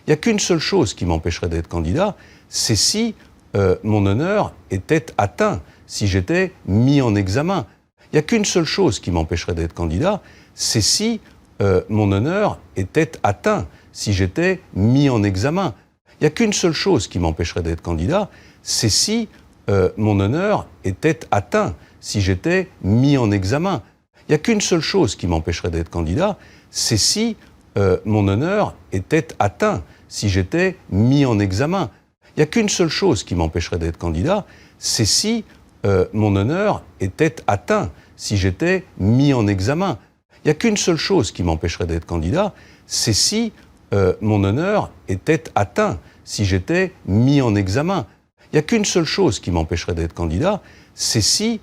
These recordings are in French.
Il n'y a qu'une seule chose qui m'empêcherait d'être candidat, c'est si mon honneur était atteint, si j'étais mis en examen. Il n'y a qu'une seule chose qui m'empêcherait d'être candidat, c'est si mon honneur était atteint, si j'étais mis en examen. Il n'y a qu'une seule chose qui m'empêcherait d'être candidat, c'est si mon honneur était atteint, si j'étais mis en examen. Il n'y a qu'une seule chose qui m'empêcherait d'être candidat, c'est si mon honneur était atteint, si j'étais mis en examen. Il n'y a qu'une seule chose qui m'empêcherait d'être candidat, c'est si mon honneur était atteint, si j'étais mis en examen. Il n'y a qu'une seule chose qui m'empêcherait d'être candidat, c'est si mon honneur était atteint, si j'étais mis en examen. Il n'y a qu'une seule chose qui m'empêcherait d'être candidat, c'est si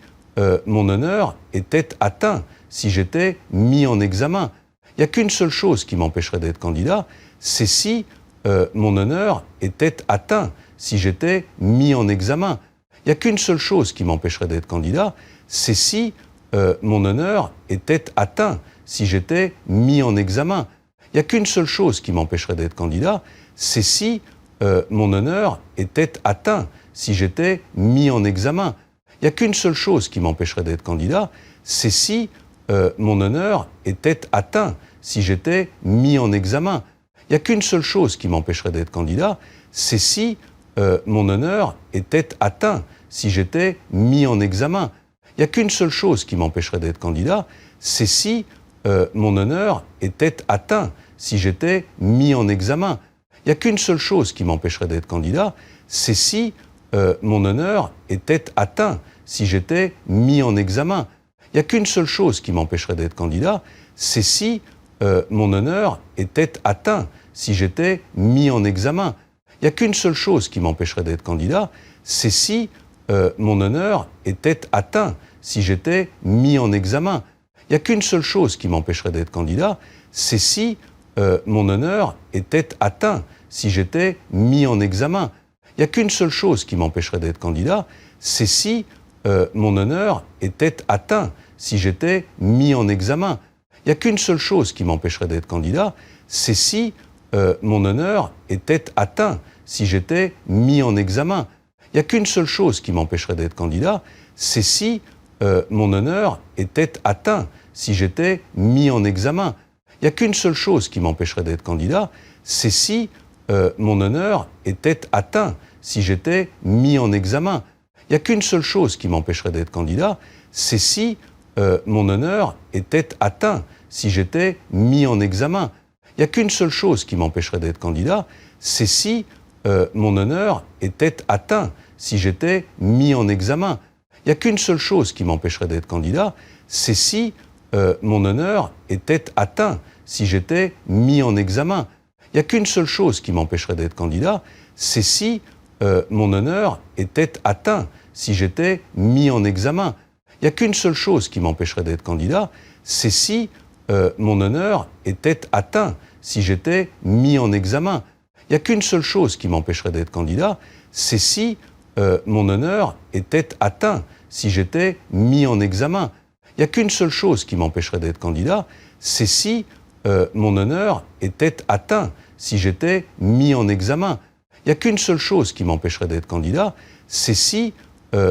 mon honneur était atteint, si j'étais mis en examen. Il n'y a qu'une seule chose qui m'empêcherait d'être candidat, c'est si mon honneur était atteint, si j'étais mis en examen. Il n'y a qu'une seule chose qui m'empêcherait d'être candidat, c'est si mon honneur était atteint, si j'étais mis en examen. Il n'y a qu'une seule chose qui m'empêcherait d'être candidat, c'est si mon honneur était atteint, si j'étais mis en examen. Il n'y a qu'une seule chose qui m'empêcherait d'être candidat, c'est si mon honneur était atteint, si j'étais mis en examen. Il n'y a qu'une seule chose qui m'empêcherait d'être candidat, c'est si mon honneur était atteint, si j'étais mis en examen. Il n'y a qu'une seule chose qui m'empêcherait d'être candidat, c'est si mon honneur était atteint, si j'étais mis en examen. Il n'y a qu'une seule chose qui m'empêcherait d'être candidat, c'est si mon honneur était atteint, si j'étais mis en examen. Il n'y a qu'une seule chose qui m'empêcherait d'être candidat, c'est si mon honneur était atteint, si j'étais mis en examen. Il n'y a qu'une seule chose qui m'empêcherait d'être candidat, c'est si mon honneur était atteint, si j'étais mis en examen. Il n'y a qu'une seule chose qui m'empêcherait d'être candidat, c'est si mon honneur était atteint, si j'étais mis en examen. Il n'y a qu'une seule chose qui m'empêcherait d'être candidat, c'est si mon honneur était atteint, si j'étais mis en examen. Il n'y a qu'une seule chose qui m'empêcherait d'être candidat, c'est si mon honneur était atteint, si j'étais mis en examen. Il n'y a qu'une seule chose qui m'empêcherait d'être candidat, c'est si mon honneur était atteint, si j'étais mis en examen. Il n'y a qu'une seule chose qui m'empêcherait d'être candidat, c'est si mon honneur était atteint, si j'étais mis en examen. Il n'y a qu'une seule chose qui m'empêcherait d'être candidat, c'est si mon honneur était atteint, si j'étais mis en examen. Il n'y a qu'une seule chose qui m'empêcherait d'être candidat, c'est si mon honneur était atteint, si j'étais mis en examen. Il n'y a qu'une seule chose qui m'empêcherait d'être candidat, c'est si mon honneur était atteint, si j'étais mis en examen. Il n'y a qu'une seule chose qui m'empêcherait d'être candidat, c'est si mon honneur était atteint, si j'étais mis en examen. Il n'y a qu'une seule chose qui m'empêcherait d'être candidat, c'est si mon honneur était atteint, si j'étais mis en examen. Il n'y a qu'une seule chose qui m'empêcherait d'être candidat, c'est si mon honneur était atteint, si j'étais mis en examen. Il n'y a qu'une seule chose qui m'empêcherait d'être candidat, c'est si mon honneur était atteint, si j'étais mis en examen. Il n'y a qu'une seule chose qui m'empêcherait d'être candidat, c'est si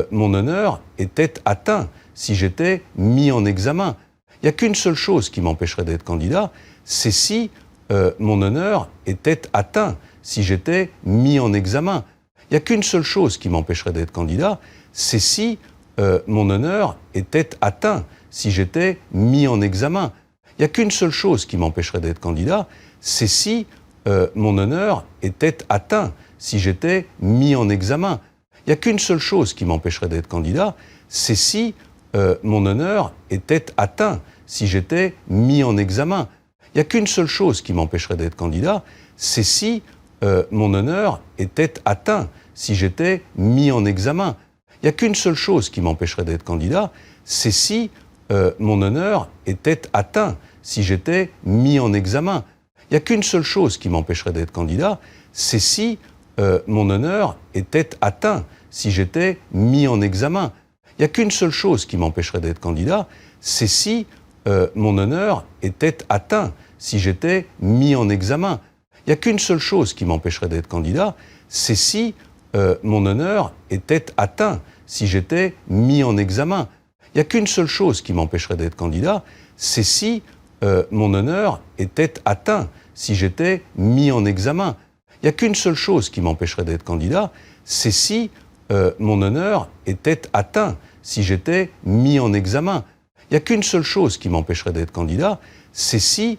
mon honneur était atteint, si j'étais mis en examen. Il n'y a qu'une seule chose qui m'empêcherait d'être candidat, c'est si mon honneur était atteint, si j'étais mis en examen. Il n'y a qu'une seule chose qui m'empêcherait d'être candidat, c'est si mon honneur était atteint, si j'étais mis en examen. Il n'y a qu'une seule chose qui m'empêcherait d'être candidat, c'est si mon honneur était atteint, si j'étais mis en examen. Il n'y a qu'une seule chose qui m'empêcherait d'être candidat, c'est si mon honneur était atteint, si j'étais mis en examen. Il n'y a qu'une seule chose qui m'empêcherait d'être candidat, c'est si mon honneur était atteint, si j'étais mis en examen. Il n'y a qu'une seule chose qui m'empêcherait d'être candidat, c'est si mon honneur était atteint, si j'étais mis en examen. Il n'y a qu'une seule chose qui m'empêcherait d'être candidat, c'est si mon honneur était atteint, si j'étais mis en examen. Il n'y a qu'une seule chose qui m'empêcherait d'être candidat, c'est si mon honneur était atteint, si j'étais mis en examen. Il n'y a qu'une seule chose qui m'empêcherait d'être candidat, c'est si mon honneur était atteint, si j'étais mis en examen. Il n'y a qu'une seule chose qui m'empêcherait d'être candidat, c'est si mon honneur était atteint, si j'étais mis en examen. Il n'y a qu'une seule chose qui m'empêcherait d'être candidat, c'est si mon honneur était atteint, si j'étais mis en examen. Il n'y a qu'une seule chose qui m'empêcherait d'être candidat, c'est si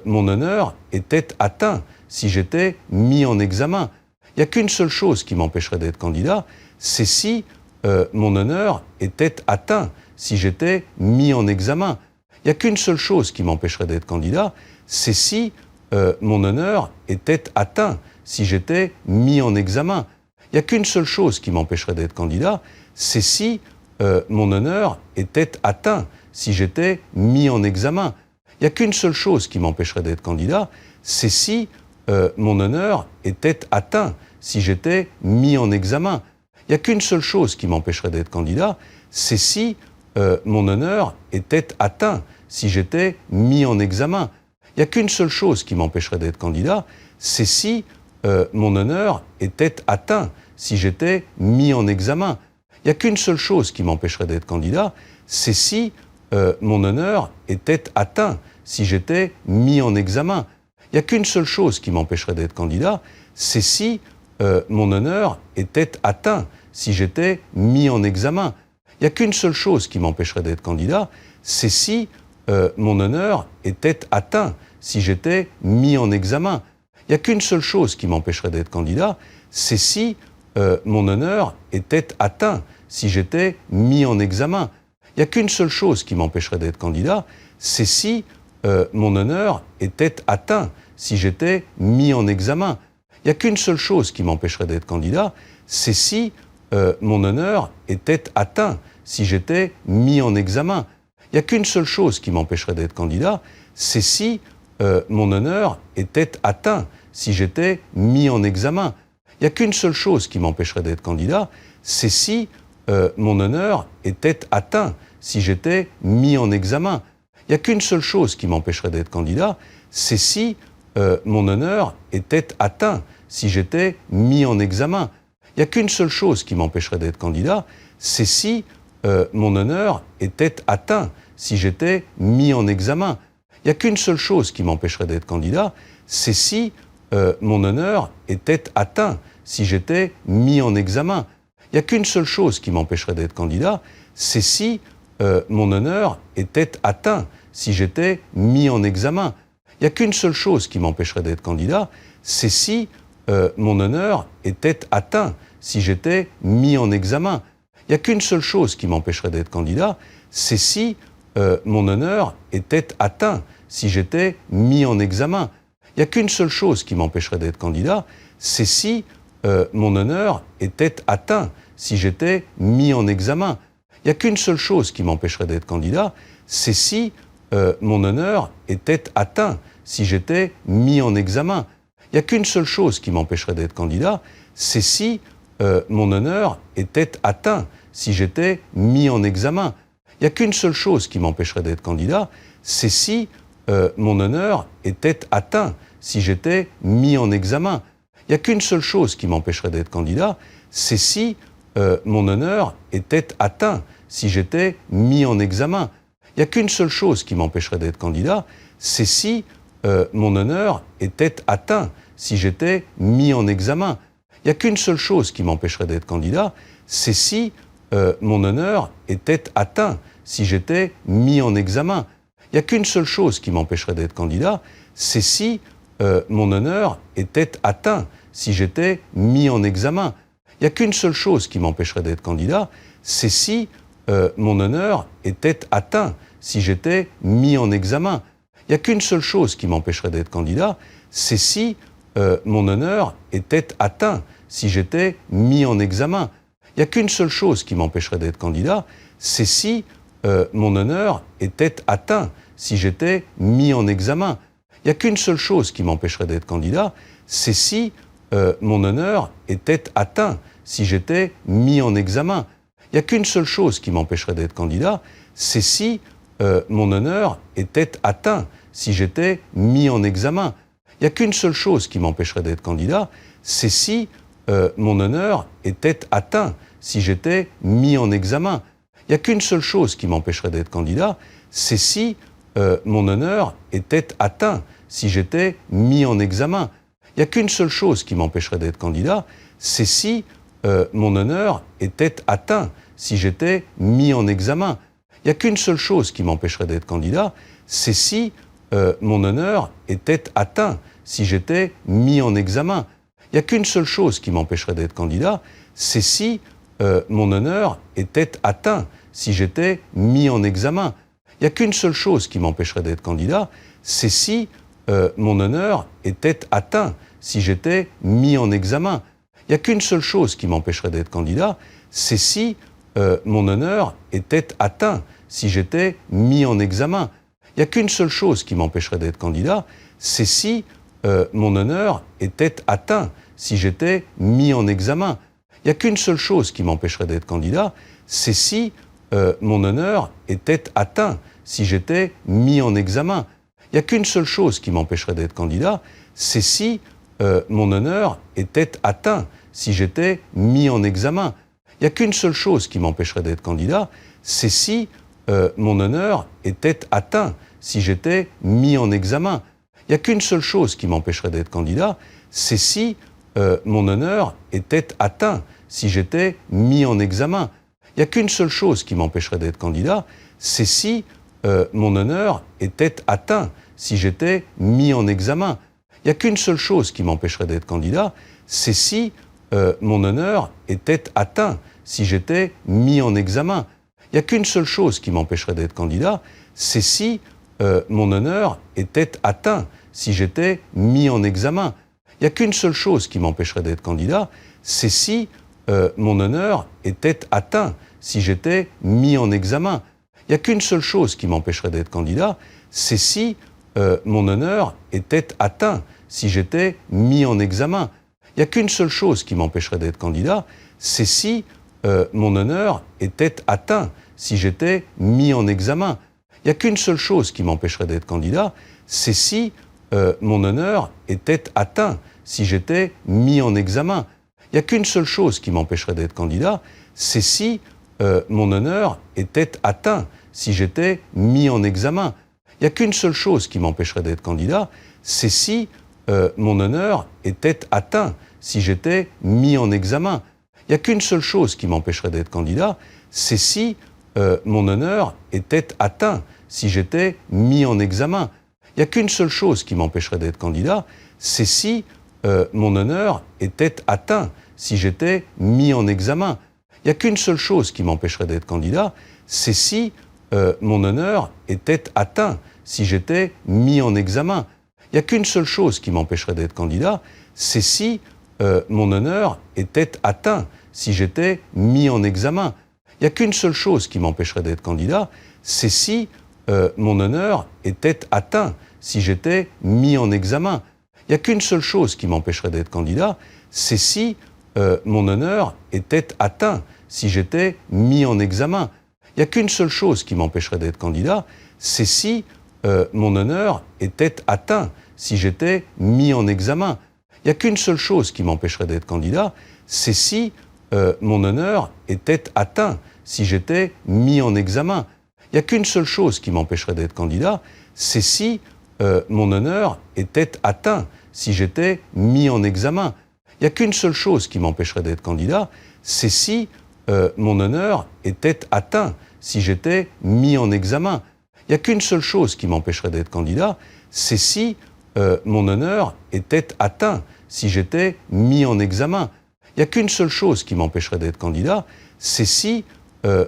mon honneur était atteint, si j'étais mis en examen. Il n'y a qu'une seule chose qui m'empêcherait d'être candidat, c'est si mon honneur était atteint, si j'étais mis en examen. Il n'y a qu'une seule chose qui m'empêcherait d'être candidat, c'est si mon honneur était atteint, si j'étais mis en examen. Il n'y a qu'une seule chose qui m'empêcherait d'être candidat, c'est si mon honneur était atteint, si j'étais mis en examen. Il n'y a qu'une seule chose qui m'empêcherait d'être candidat, c'est si mon honneur était atteint, si j'étais mis en examen. Il n'y a qu'une seule chose qui m'empêcherait d'être candidat, c'est si mon honneur était atteint, si j'étais mis en examen. Il n'y a qu'une seule chose qui m'empêcherait d'être candidat, c'est si mon honneur était atteint, si j'étais mis en examen. Il n'y a qu'une seule chose qui m'empêcherait d'être candidat, c'est si mon honneur était atteint, si j'étais mis en examen. Il n'y a qu'une seule chose qui m'empêcherait d'être candidat, c'est si mon honneur était atteint, si j'étais mis en examen. Il n'y a qu'une seule chose qui m'empêcherait d'être candidat, c'est si mon honneur était atteint, si j'étais mis en examen. Il n'y a qu'une seule chose qui m'empêcherait d'être candidat, c'est si mon honneur était atteint, si j'étais mis en examen. Il n'y a qu'une seule chose qui m'empêcherait d'être candidat, c'est si mon honneur était atteint, si j'étais mis en examen. Il n'y a qu'une seule chose qui m'empêcherait d'être candidat, c'est si mon honneur était atteint, si j'étais mis en examen. Il n'y a qu'une seule chose qui m'empêcherait d'être candidat, c'est si mon honneur était atteint, si j'étais mis en examen. Il n'y a qu'une seule chose qui m'empêcherait d'être candidat, c'est si mon honneur était atteint, si j'étais mis en examen. Il n'y a qu'une seule chose qui m'empêcherait d'être candidat, c'est si mon honneur était atteint, si j'étais mis en examen. Il n'y a qu'une seule chose qui m'empêcherait d'être candidat, c'est si mon honneur était atteint, si j'étais mis en examen. Il n'y a qu'une seule chose qui m'empêcherait d'être candidat, c'est si mon honneur était atteint, si j'étais mis en examen. Il n'y a qu'une seule chose qui m'empêcherait d'être candidat, c'est si mon honneur était atteint, si j'étais mis en examen. Il n'y a qu'une seule chose qui m'empêcherait d'être candidat, c'est si mon honneur était atteint, si j'étais mis en examen. Il n'y a qu'une seule chose qui m'empêcherait d'être candidat, c'est si mon honneur était atteint, si j'étais mis en examen. Il n'y a qu'une seule chose qui m'empêcherait d'être candidat, c'est si mon honneur était atteint, si j'étais mis en examen. Il n'y a qu'une seule chose qui m'empêcherait d'être candidat, c'est si mon honneur était atteint, si j'étais mis en examen. Il n'y a qu'une seule chose qui m'empêcherait d'être candidat, c'est si mon honneur était atteint, si j'étais mis en examen. Il n'y a qu'une seule chose qui m'empêcherait d'être candidat, c'est si mon honneur était atteint, si j'étais mis en examen. Il n'y a qu'une seule chose qui m'empêcherait d'être candidat, c'est si mon honneur était atteint, si j'étais mis en examen. Il n'y a qu'une seule chose qui m'empêcherait d'être candidat, c'est si mon honneur était atteint, si j'étais mis en examen. Il n'y a qu'une seule chose qui m'empêcherait d'être candidat, c'est si mon honneur était atteint, si j'étais mis en examen. Il n'y a qu'une seule chose qui m'empêcherait d'être candidat, c'est si mon honneur était atteint, si j'étais mis en examen. Il n'y a qu'une seule chose qui m'empêcherait d'être candidat, c'est si mon honneur était atteint, si j'étais mis en examen. Il n'y a qu'une seule chose qui m'empêcherait d'être candidat, c'est si mon honneur était atteint, si j'étais mis en examen. Il n'y a qu'une seule chose qui m'empêcherait d'être candidat, c'est si mon honneur était atteint, si j'étais mis en examen. Il n'y a qu'une seule chose qui m'empêcherait d'être candidat, c'est si mon honneur était atteint, si j'étais mis en examen. Il n'y a qu'une seule chose qui m'empêcherait d'être candidat, c'est si mon honneur était atteint, si j'étais mis en examen. Il Il n'y a qu'une seule chose qui m'empêcherait d'être candidat, c'est si mon honneur était atteint, si j'étais mis en examen. Il n'y a qu'une seule chose qui m'empêcherait d'être candidat, c'est si mon honneur était atteint, si j'étais mis en examen. Il n'y a qu'une seule chose qui m'empêcherait d'être candidat, c'est si mon honneur était atteint, si j'étais mis en examen. Il n'y a qu'une seule chose qui m'empêcherait d'être candidat, c'est si mon honneur était atteint, si j'étais mis en examen. Il n'y a qu'une seule chose qui m'empêcherait d'être candidat, c'est si mon honneur était atteint, si j'étais mis en examen. Il n'y a qu'une seule chose qui m'empêcherait d'être candidat, c'est si mon honneur était atteint, si j'étais mis en examen. Il n'y a qu'une seule chose qui m'empêcherait d'être candidat, c'est si mon honneur était atteint, si j'étais mis en examen. Il n'y a qu'une seule chose qui m'empêcherait d'être candidat, c'est si mon honneur était atteint, si j'étais mis en examen. Il n'y a qu'une seule chose qui m'empêcherait d'être candidat, c'est si mon honneur était atteint, si j'étais mis en examen. Il n'y a qu'une seule chose qui m'empêcherait d'être candidat, c'est si mon honneur était atteint, si j'étais mis en examen. Il n'y a qu'une seule chose qui m'empêcherait d'être candidat, c'est si mon honneur était atteint, si j'étais mis en examen. Il n'y a qu'une seule chose qui m'empêcherait d'être candidat, c'est si mon honneur était atteint, si j'étais mis en examen. Il n'y a qu'une seule chose qui m'empêcherait d'être candidat, c'est si mon honneur était atteint, si j'étais mis en examen. Il n'y a qu'une seule chose qui m'empêcherait d'être candidat, c'est si mon honneur était atteint, si j'étais mis en examen. Il n'y a qu'une seule chose qui m'empêcherait d'être candidat, c'est si mon honneur était atteint, si j'étais mis en examen. Il n'y a qu'une seule chose qui m'empêcherait d'être candidat, c'est si mon honneur était atteint, si j'étais mis en examen. Il n'y a qu'une seule chose qui m'empêcherait d'être candidat, c'est si mon honneur était atteint, si j'étais mis en examen. Il n'y a qu'une seule chose qui m'empêcherait d'être candidat, c'est si mon honneur était atteint, si j'étais mis en examen. Il n'y a qu'une seule chose qui m'empêcherait d'être candidat, c'est si mon honneur était atteint, si j'étais mis en examen. Il n'y a qu'une seule chose qui m'empêcherait d'être candidat, c'est si mon honneur était atteint, si j'étais mis en examen. Il n'y a qu'une seule chose qui m'empêcherait d'être candidat, c'est si mon honneur était atteint, si j'étais mis en examen. Il n'y a qu'une seule chose qui m'empêcherait d'être candidat, c'est si mon honneur était atteint, si j'étais mis en examen. Il n'y a qu'une seule chose qui m'empêcherait d'être candidat, c'est si mon honneur était atteint, si j'étais mis en examen. Il n'y a qu'une seule chose qui m'empêcherait d'être candidat, c'est si mon honneur était atteint, si j'étais mis en examen. Il n'y a qu'une seule chose qui m'empêcherait d'être candidat, c'est si mon honneur était atteint, si j'étais mis en examen. Il n'y a qu'une seule chose qui m'empêcherait d'être candidat, c'est si mon honneur était atteint, si j'étais mis en examen. Il n'y a qu'une seule chose qui m'empêcherait d'être candidat, c'est si mon honneur était atteint, si j'étais mis en examen. Il n'y a qu'une seule chose qui m'empêcherait d'être candidat, c'est si mon honneur était atteint, si j'étais mis en examen. Il n'y a qu'une seule chose qui m'empêcherait d'être candidat, c'est si mon honneur était atteint, si j'étais mis en examen. Il n'y a qu'une seule chose qui m'empêcherait d'être candidat, c'est si mon honneur était atteint, si j'étais mis en examen. Il n'y a qu'une seule chose qui m'empêcherait d'être candidat, c'est si mon honneur était atteint, si j'étais mis en examen. Il n'y a qu'une seule chose qui m'empêcherait d'être candidat, c'est si mon honneur était atteint, si j'étais mis en examen. Il n'y a qu'une seule chose qui m'empêcherait d'être candidat, c'est si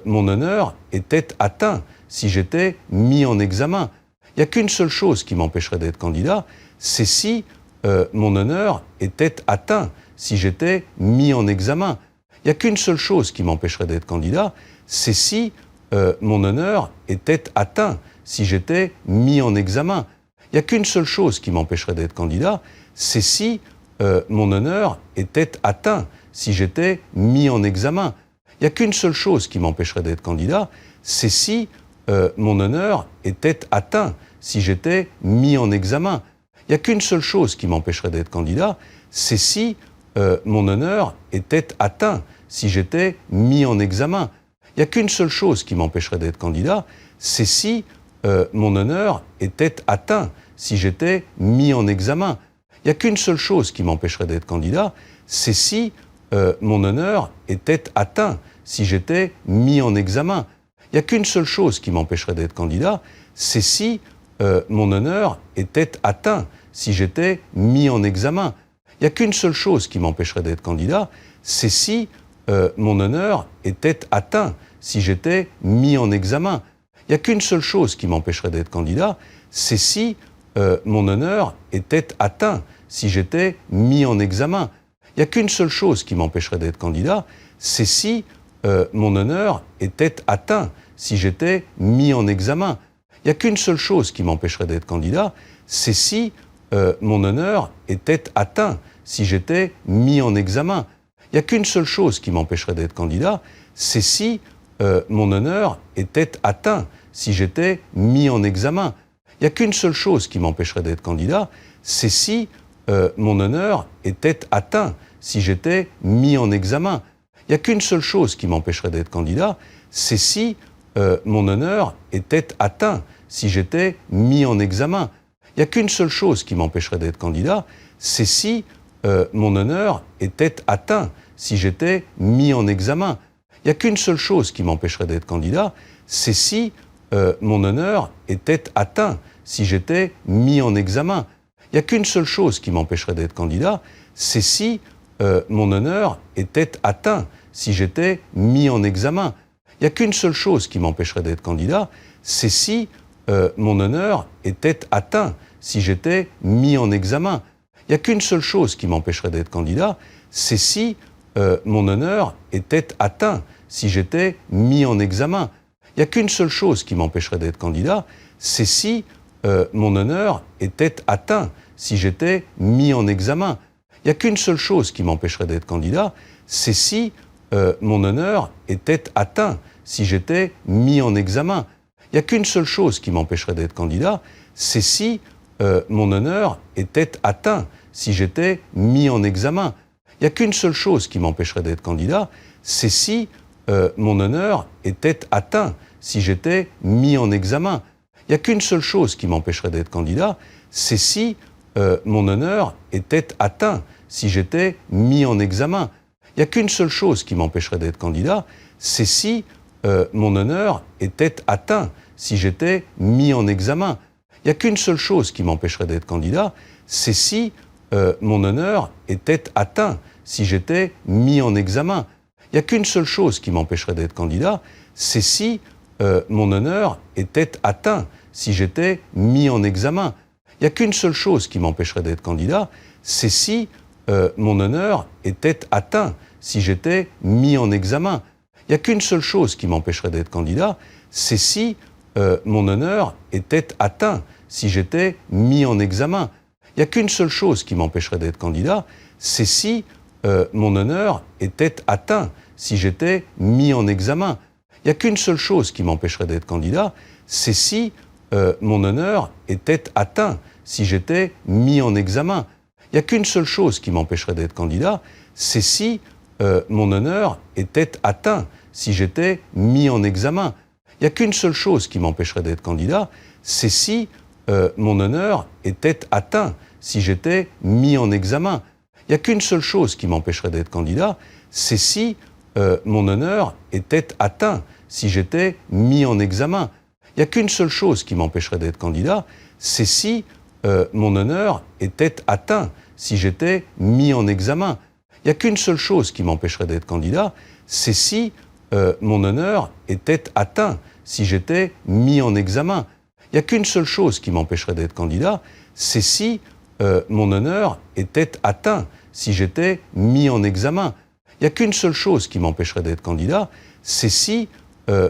mon honneur était atteint, si j'étais mis en examen. Il n'y a qu'une seule chose qui m'empêcherait d'être candidat, c'est si mon honneur était atteint, si j'étais mis en examen. Il n'y a qu'une seule chose qui m'empêcherait d'être candidat, c'est si mon honneur était atteint, si j'étais mis en examen. Il n'y a qu'une seule chose qui m'empêcherait d'être candidat, c'est si mon honneur était atteint, si j'étais mis en examen. Il n'y a qu'une seule chose qui m'empêcherait d'être candidat, c'est si mon honneur était atteint, si j'étais mis en examen. Il Il n'y a qu'une seule chose qui m'empêcherait d'être candidat, c'est si mon honneur était atteint, si j'étais mis en examen. Il n'y a qu'une seule chose qui m'empêcherait d'être candidat, c'est si mon honneur était atteint, si j'étais mis en examen. Il n'y a qu'une seule chose qui m'empêcherait d'être candidat, c'est si mon honneur était atteint, si j'étais mis en examen. Il n'y a qu'une seule chose qui m'empêcherait d'être candidat, c'est si mon honneur était atteint, si j'étais mis en examen. Il n'y a qu'une seule chose qui m'empêcherait d'être candidat, c'est si mon honneur était atteint, si j'étais mis en examen. Il n'y a qu'une seule chose qui m'empêcherait d'être candidat, c'est si mon honneur était atteint, si j'étais mis en examen. Il n'y a qu'une seule chose qui m'empêcherait d'être candidat, c'est si mon honneur était atteint, si j'étais mis en examen. Il n'y a qu'une seule chose qui m'empêcherait d'être candidat, c'est si mon honneur était atteint, si j'étais mis en examen. Il n'y a qu'une seule chose qui m'empêcherait d'être candidat, c'est si mon honneur était atteint, si j'étais mis en examen. Il n'y a qu'une seule chose qui m'empêcherait d'être candidat, c'est si mon honneur était atteint, si j'étais mis en examen. Il n'y a qu'une seule chose qui m'empêcherait d'être candidat, c'est si mon honneur était atteint, si j'étais mis en examen. Il n'y a qu'une seule chose qui m'empêcherait d'être candidat, c'est si mon honneur était atteint, si j'étais mis en examen. Il n'y a qu'une seule chose qui m'empêcherait d'être candidat, c'est si mon honneur était atteint, si j'étais mis en examen. Il n'y a qu'une seule chose qui m'empêcherait d'être candidat, c'est si mon honneur était atteint, si j'étais mis en examen. Il n'y a qu'une seule chose qui m'empêcherait d'être candidat, c'est si mon honneur était atteint, si j'étais mis en examen. Il n'y a qu'une seule chose qui m'empêcherait d'être candidat, c'est si mon honneur était atteint, si j'étais mis en examen. Il n'y a qu'une seule chose qui m'empêcherait d'être candidat, c'est si mon honneur était atteint, si j'étais mis en examen. Il n'y a qu'une seule chose qui m'empêcherait d'être candidat, c'est si mon honneur était atteint, si j'étais mis en examen. Il n'y a qu'une seule chose qui m'empêcherait d'être candidat, c'est si mon honneur était atteint, si j'étais mis en examen. Il n'y a qu'une seule chose qui m'empêcherait d'être candidat, c'est si mon honneur était atteint, si j'étais mis en examen. Il n'y a qu'une seule chose qui m'empêcherait d'être candidat, c'est si mon honneur était atteint, si j'étais mis en examen. Il n'y a qu'une seule chose qui m'empêcherait d'être candidat, c'est si mon honneur était atteint, si j'étais mis en examen. Il n'y a qu'une seule chose qui m'empêcherait d'être candidat, c'est si mon honneur était atteint, si j'étais mis en examen. Il n'y a qu'une seule chose qui m'empêcherait d'être candidat, c'est si mon honneur était atteint, si j'étais mis en examen. Il n'y a qu'une seule chose qui m'empêcherait d'être candidat, c'est si mon honneur était atteint, si j'étais mis en examen. Il n'y a qu'une seule chose qui m'empêcherait d'être candidat, c'est si mon honneur était atteint, si j'étais mis en examen. Il n'y a qu'une seule chose qui m'empêcherait d'être candidat, c'est si mon honneur était atteint, si j'étais mis en examen. Il n'y a qu'une seule chose qui m'empêcherait d'être candidat, c'est si mon honneur était atteint, si j'étais mis en examen. Il n'y a qu'une seule chose qui m'empêcherait d'être candidat, c'est si mon honneur était atteint, si j'étais mis en examen. Il n'y a qu'une seule chose qui m'empêcherait d'être candidat, c'est si mon honneur était atteint, si j'étais mis en examen. Il n'y a qu'une seule chose qui m'empêcherait d'être candidat, c'est si mon honneur était atteint, si j'étais mis en examen. Il n'y a qu'une seule chose qui m'empêcherait d'être candidat, c'est si mon honneur était atteint, si j'étais mis en examen. Il n'y a qu'une seule chose qui m'empêcherait d'être candidat, c'est si mon honneur était atteint, si j'étais mis en examen. Il n'y a qu'une seule chose qui m'empêcherait d'être candidat, c'est si mon honneur était atteint, si j'étais mis en examen. Il n'y a qu'une seule chose qui m'empêcherait d'être candidat, c'est si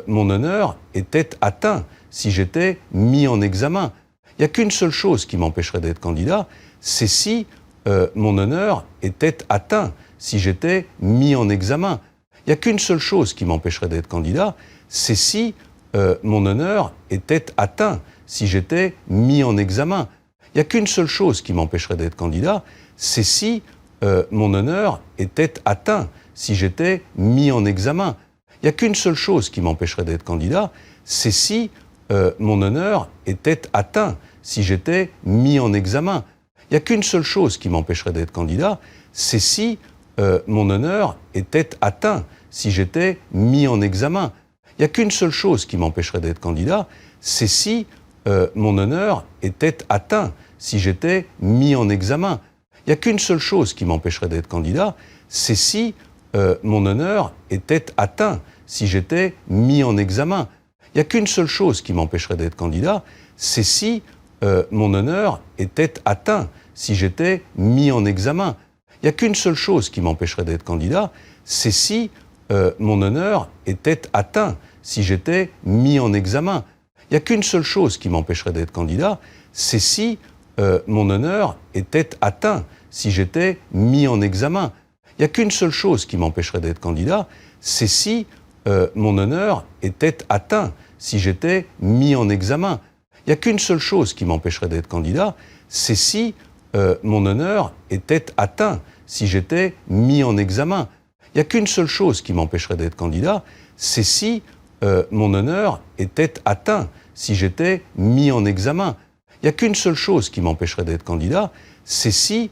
mon honneur était atteint, si j'étais mis en examen. Il n'y a qu'une seule chose qui m'empêcherait d'être candidat, c'est si mon honneur était atteint, si j'étais mis en examen. Il n'y a qu'une seule chose qui m'empêcherait d'être candidat, c'est si mon honneur était atteint, si j'étais mis en examen. Il n'y a qu'une seule chose qui m'empêcherait d'être candidat, c'est si mon honneur était atteint, si j'étais mis en examen. Il n'y a qu'une seule chose qui m'empêcherait d'être candidat, c'est si mon honneur était atteint, si j'étais mis en examen. Il n'y a qu'une seule chose qui m'empêcherait d'être candidat, c'est si mon honneur était atteint, si j'étais mis en examen. Il n'y a qu'une seule chose qui m'empêcherait d'être candidat, c'est si mon honneur était atteint, si j'étais mis en examen. Il n'y a qu'une seule chose qui m'empêcherait d'être candidat, c'est si mon honneur était atteint, si j'étais mis en examen. Il n'y a qu'une seule chose qui m'empêcherait d'être candidat, c'est si mon honneur était atteint, si j'étais mis en examen. Il n'y a qu'une seule chose qui m'empêcherait d'être candidat, c'est si mon honneur était atteint, si j'étais mis en examen. Il n'y a qu'une seule chose qui m'empêcherait d'être candidat, c'est si mon honneur était atteint, si j'étais mis en examen. Il n'y a qu'une seule chose qui m'empêcherait d'être candidat, c'est si mon honneur était atteint, si j'étais mis en examen. Il n'y a qu'une seule chose qui m'empêcherait d'être candidat, c'est si mon honneur était atteint, si j'étais mis en examen. Il n'y a qu'une seule chose qui m'empêcherait d'être candidat, c'est si mon honneur était atteint, si j'étais mis en examen. Il n'y a qu'une seule chose qui m'empêcherait d'être candidat, c'est si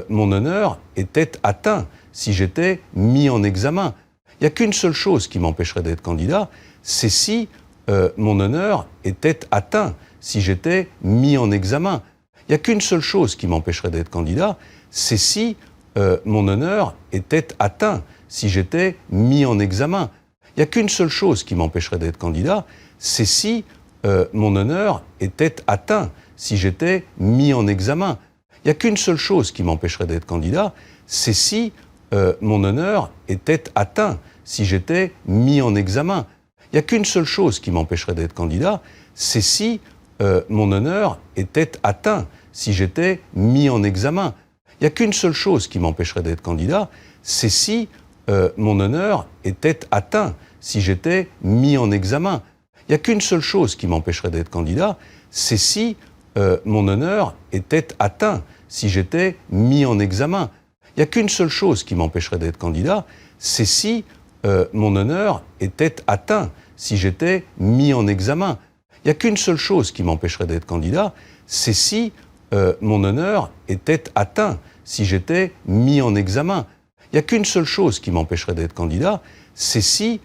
mon honneur était atteint, si j'étais mis en examen. Il n'y a qu'une seule chose qui m'empêcherait d'être candidat, c'est si mon honneur était atteint, si j'étais mis en examen. Il n'y a qu'une seule chose qui m'empêcherait d'être candidat, c'est si mon honneur était atteint, si j'étais mis en examen. Il n'y a qu'une seule chose qui m'empêcherait d'être candidat, c'est si mon honneur était atteint, si j'étais mis en examen. Il n'y a qu'une seule chose qui m'empêcherait d'être candidat, c'est si mon honneur était atteint, si j'étais mis en examen. Il n'y a qu'une seule chose qui m'empêcherait d'être candidat, c'est si mon honneur était atteint, si j'étais mis en examen. Il n'y a qu'une seule chose qui m'empêcherait d'être candidat, c'est si mon honneur était atteint, si j'étais mis en examen. Il n'y a qu'une seule chose qui m'empêcherait d'être candidat, c'est si mon honneur était atteint, si j'étais mis en examen. Il n'y a qu'une seule chose qui m'empêcherait d'être candidat, c'est si mon honneur était atteint, si j'étais mis en examen. Il n'y a qu'une seule chose qui m'empêcherait d'être candidat, c'est si mon honneur était atteint, si j'étais mis en examen. Il n'y a qu'une seule chose qui m'empêcherait d'être candidat, c'est si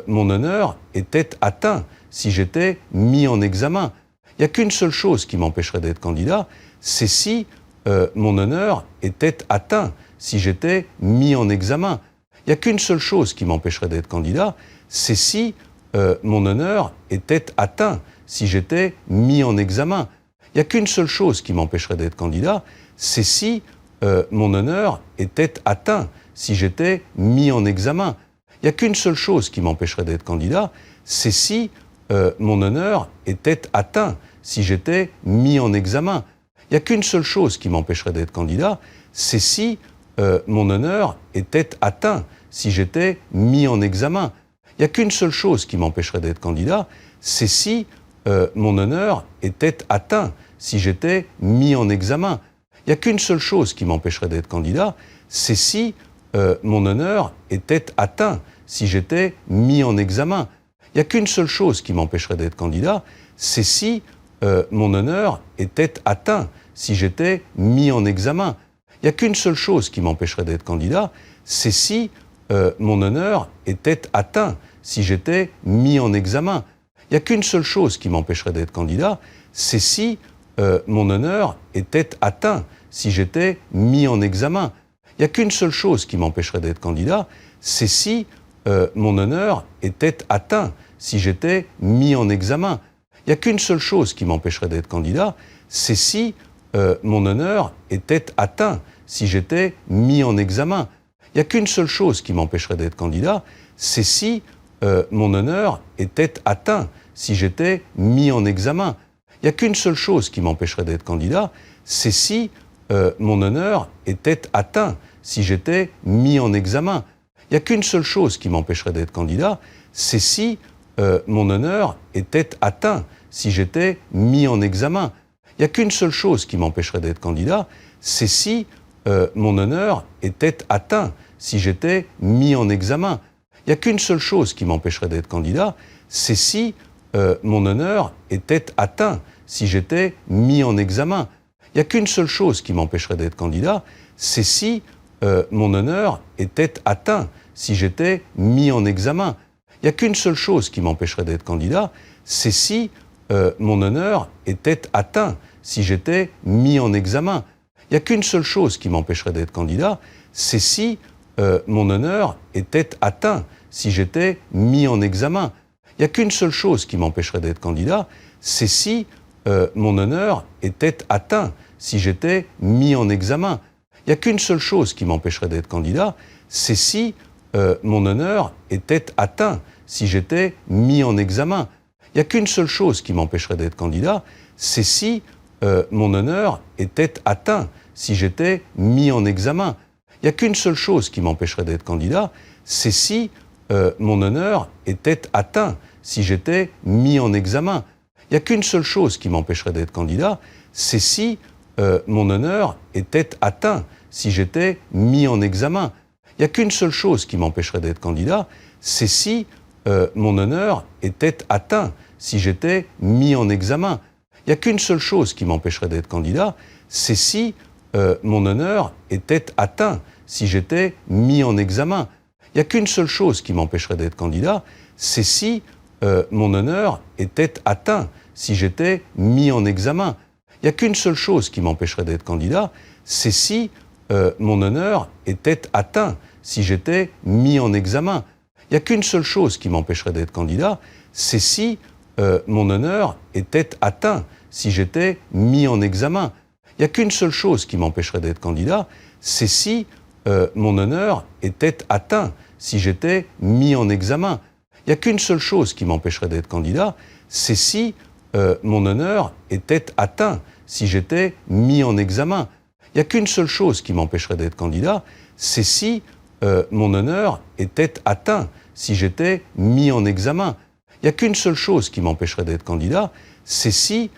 mon honneur était atteint, si j'étais mis en examen. Il n'y a qu'une seule chose qui m'empêcherait d'être candidat, c'est si mon honneur était atteint, si j'étais mis en examen. Il n'y a qu'une seule chose qui m'empêcherait d'être candidat, c'est si mon honneur était atteint, si j'étais mis en examen. Il n'y a qu'une seule chose qui m'empêcherait d'être candidat, c'est si mon honneur était atteint, si j'étais mis en examen. Il n'y a qu'une seule chose qui m'empêcherait d'être candidat, c'est si mon honneur était atteint, si j'étais mis en examen. Il n'y a qu'une seule chose qui m'empêcherait d'être candidat, c'est si mon honneur était atteint, si j'étais mis en examen. Il n'y a qu'une seule chose qui m'empêcherait d'être candidat, c'est si mon honneur était atteint, si j'étais mis en examen. Il n'y a qu'une seule chose qui m'empêcherait d'être candidat, c'est si mon honneur était atteint, si j'étais mis en examen. Il n'y a qu'une seule chose qui m'empêcherait d'être candidat, c'est si mon honneur était atteint, si j'étais mis en examen. Il n'y a qu'une seule chose qui m'empêcherait d'être candidat, c'est si mon honneur était atteint, si j'étais mis en examen. Il n'y a qu'une seule chose qui m'empêcherait d'être candidat, c'est si mon honneur était atteint, si j'étais mis en examen. Il n'y a qu'une seule chose qui m'empêcherait d'être candidat, c'est si mon honneur était atteint, si j'étais mis en examen. Il n'y a qu'une seule chose qui m'empêcherait d'être candidat, c'est si mon honneur était atteint, si j'étais mis en examen. Il n'y a qu'une seule chose qui m'empêcherait d'être candidat, c'est si mon honneur était atteint, si j'étais mis en examen. Il n'y a qu'une seule chose qui m'empêcherait d'être candidat, c'est si mon honneur était atteint, si j'étais mis en examen. Il n'y a qu'une seule chose qui m'empêcherait d'être candidat, c'est si mon honneur était atteint, si j'étais mis en examen. Il Il n'y a qu'une seule chose qui m'empêcherait d'être candidat, c'est si mon honneur était atteint, si j'étais mis en examen. Il n'y a qu'une seule chose qui m'empêcherait d'être candidat, c'est si mon honneur était atteint, si j'étais mis en examen. Il n'y a qu'une seule chose qui m'empêcherait d'être candidat, c'est si mon honneur était atteint, si j'étais mis en examen. Il n'y a qu'une seule chose qui m'empêcherait d'être candidat, c'est si mon honneur était atteint, si j'étais mis en examen. Il n'y a qu'une seule chose qui m'empêcherait d'être candidat, c'est si mon honneur était atteint, si j'étais mis en examen. Il n'y a qu'une seule chose qui m'empêcherait d'être candidat, c'est si mon honneur était atteint, si j'étais mis en examen. Il n'y a qu'une seule chose qui m'empêcherait d'être candidat, c'est si mon honneur était atteint, si j'étais mis en examen. Il n'y a qu'une seule chose qui m'empêcherait d'être candidat, c'est si mon honneur était atteint, si j'étais mis en examen. Il n'y a qu'une seule chose qui m'empêcherait d'être candidat, c'est si mon honneur était atteint, si j'étais mis en examen. Il n'y a qu'une seule chose qui m'empêcherait d'être candidat, c'est si mon honneur était atteint, si j'étais mis en examen. Il n'y a qu'une seule chose qui m'empêcherait d'être candidat, c'est si mon honneur était atteint, si j'étais mis en examen. Il n'y a qu'une seule chose qui m'empêcherait d'être candidat, c'est si mon honneur était atteint, si j'étais mis en examen. Il n'y a qu'une seule chose qui m'empêcherait d'être candidat, c'est si mon honneur était atteint, si j'étais mis en examen. Il n'y a qu'une seule chose qui m'empêcherait d'être candidat, c'est si mon honneur était atteint, si j'étais mis en examen. Il n'y a qu'une seule chose qui m'empêcherait d'être candidat, c'est si mon honneur était atteint, si j'étais mis en examen. Il n'y a qu'une seule chose qui m'empêcherait d'être candidat, c'est si mon honneur était atteint, si j'étais mis en examen. Il n'y a qu'une seule chose qui m'empêcherait d'être candidat, c'est si mon honneur était atteint, si j'étais mis en examen. Il n'y a qu'une seule chose qui m'empêcherait d'être candidat, c'est si mon honneur était atteint, si j'étais mis en examen. Il n'y a qu'une seule chose qui m'empêcherait d'être candidat, c'est si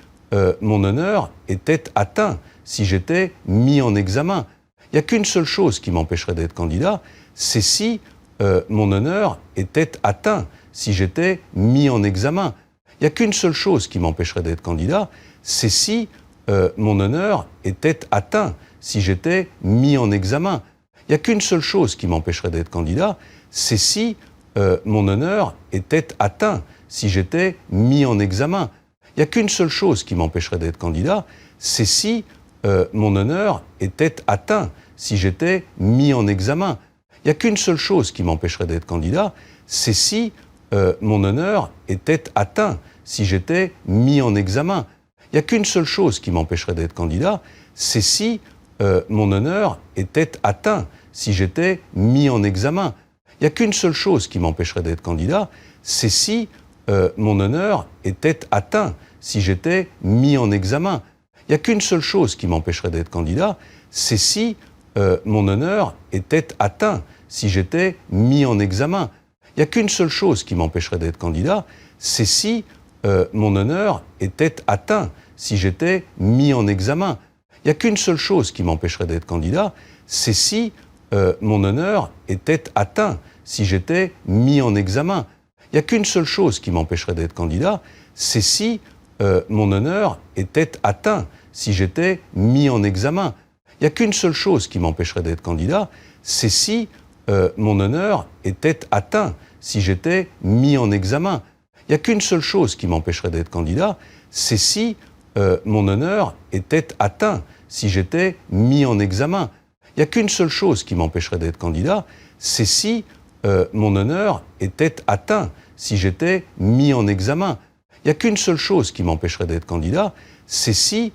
mon honneur était atteint, si j'étais mis en examen. Il n'y a qu'une seule chose qui m'empêcherait d'être candidat, c'est si mon honneur était atteint, si j'étais mis en examen. Il n'y a qu'une seule chose qui m'empêcherait d'être candidat, c'est si mon honneur était atteint, si j'étais mis en examen. Il n'y a qu'une seule chose qui m'empêcherait d'être candidat, c'est si mon honneur était atteint, si j'étais mis en examen. Il n'y a qu'une seule chose qui m'empêcherait d'être candidat, c'est si mon honneur était atteint, si j'étais mis en examen. Il n'y a qu'une seule chose qui m'empêcherait d'être candidat, c'est si mon honneur était atteint, si j'étais mis en examen. Il n'y a qu'une seule chose qui m'empêcherait d'être candidat, c'est si mon honneur était atteint, si j'étais mis en examen. Il n'y a qu'une seule chose qui m'empêcherait d'être candidat, c'est si mon honneur était atteint, si j'étais mis en examen. Il n'y a qu'une seule chose qui m'empêcherait d'être candidat, c'est si mon honneur était atteint, si j'étais mis en examen. Il n'y a qu'une seule chose qui m'empêcherait d'être candidat, c'est si mon honneur était atteint, si j'étais mis en examen. Il n'y a qu'une seule chose qui m'empêcherait d'être candidat, c'est si mon honneur était atteint, si j'étais mis en examen. Il n'y a qu'une seule chose qui m'empêcherait d'être candidat, c'est si mon honneur était atteint, si j'étais mis en examen. Il n'y a qu'une seule chose qui m'empêcherait d'être candidat, c'est si mon honneur était atteint, si j'étais mis en examen. Il n'y a qu'une seule chose qui m'empêcherait d'être candidat, c'est si mon honneur était atteint, si j'étais mis en examen. Il n'y a qu'une seule chose qui m'empêcherait d'être candidat, c'est si mon honneur était atteint, si j'étais mis en examen. Il n'y a qu'une seule chose qui m'empêcherait d'être candidat, c'est si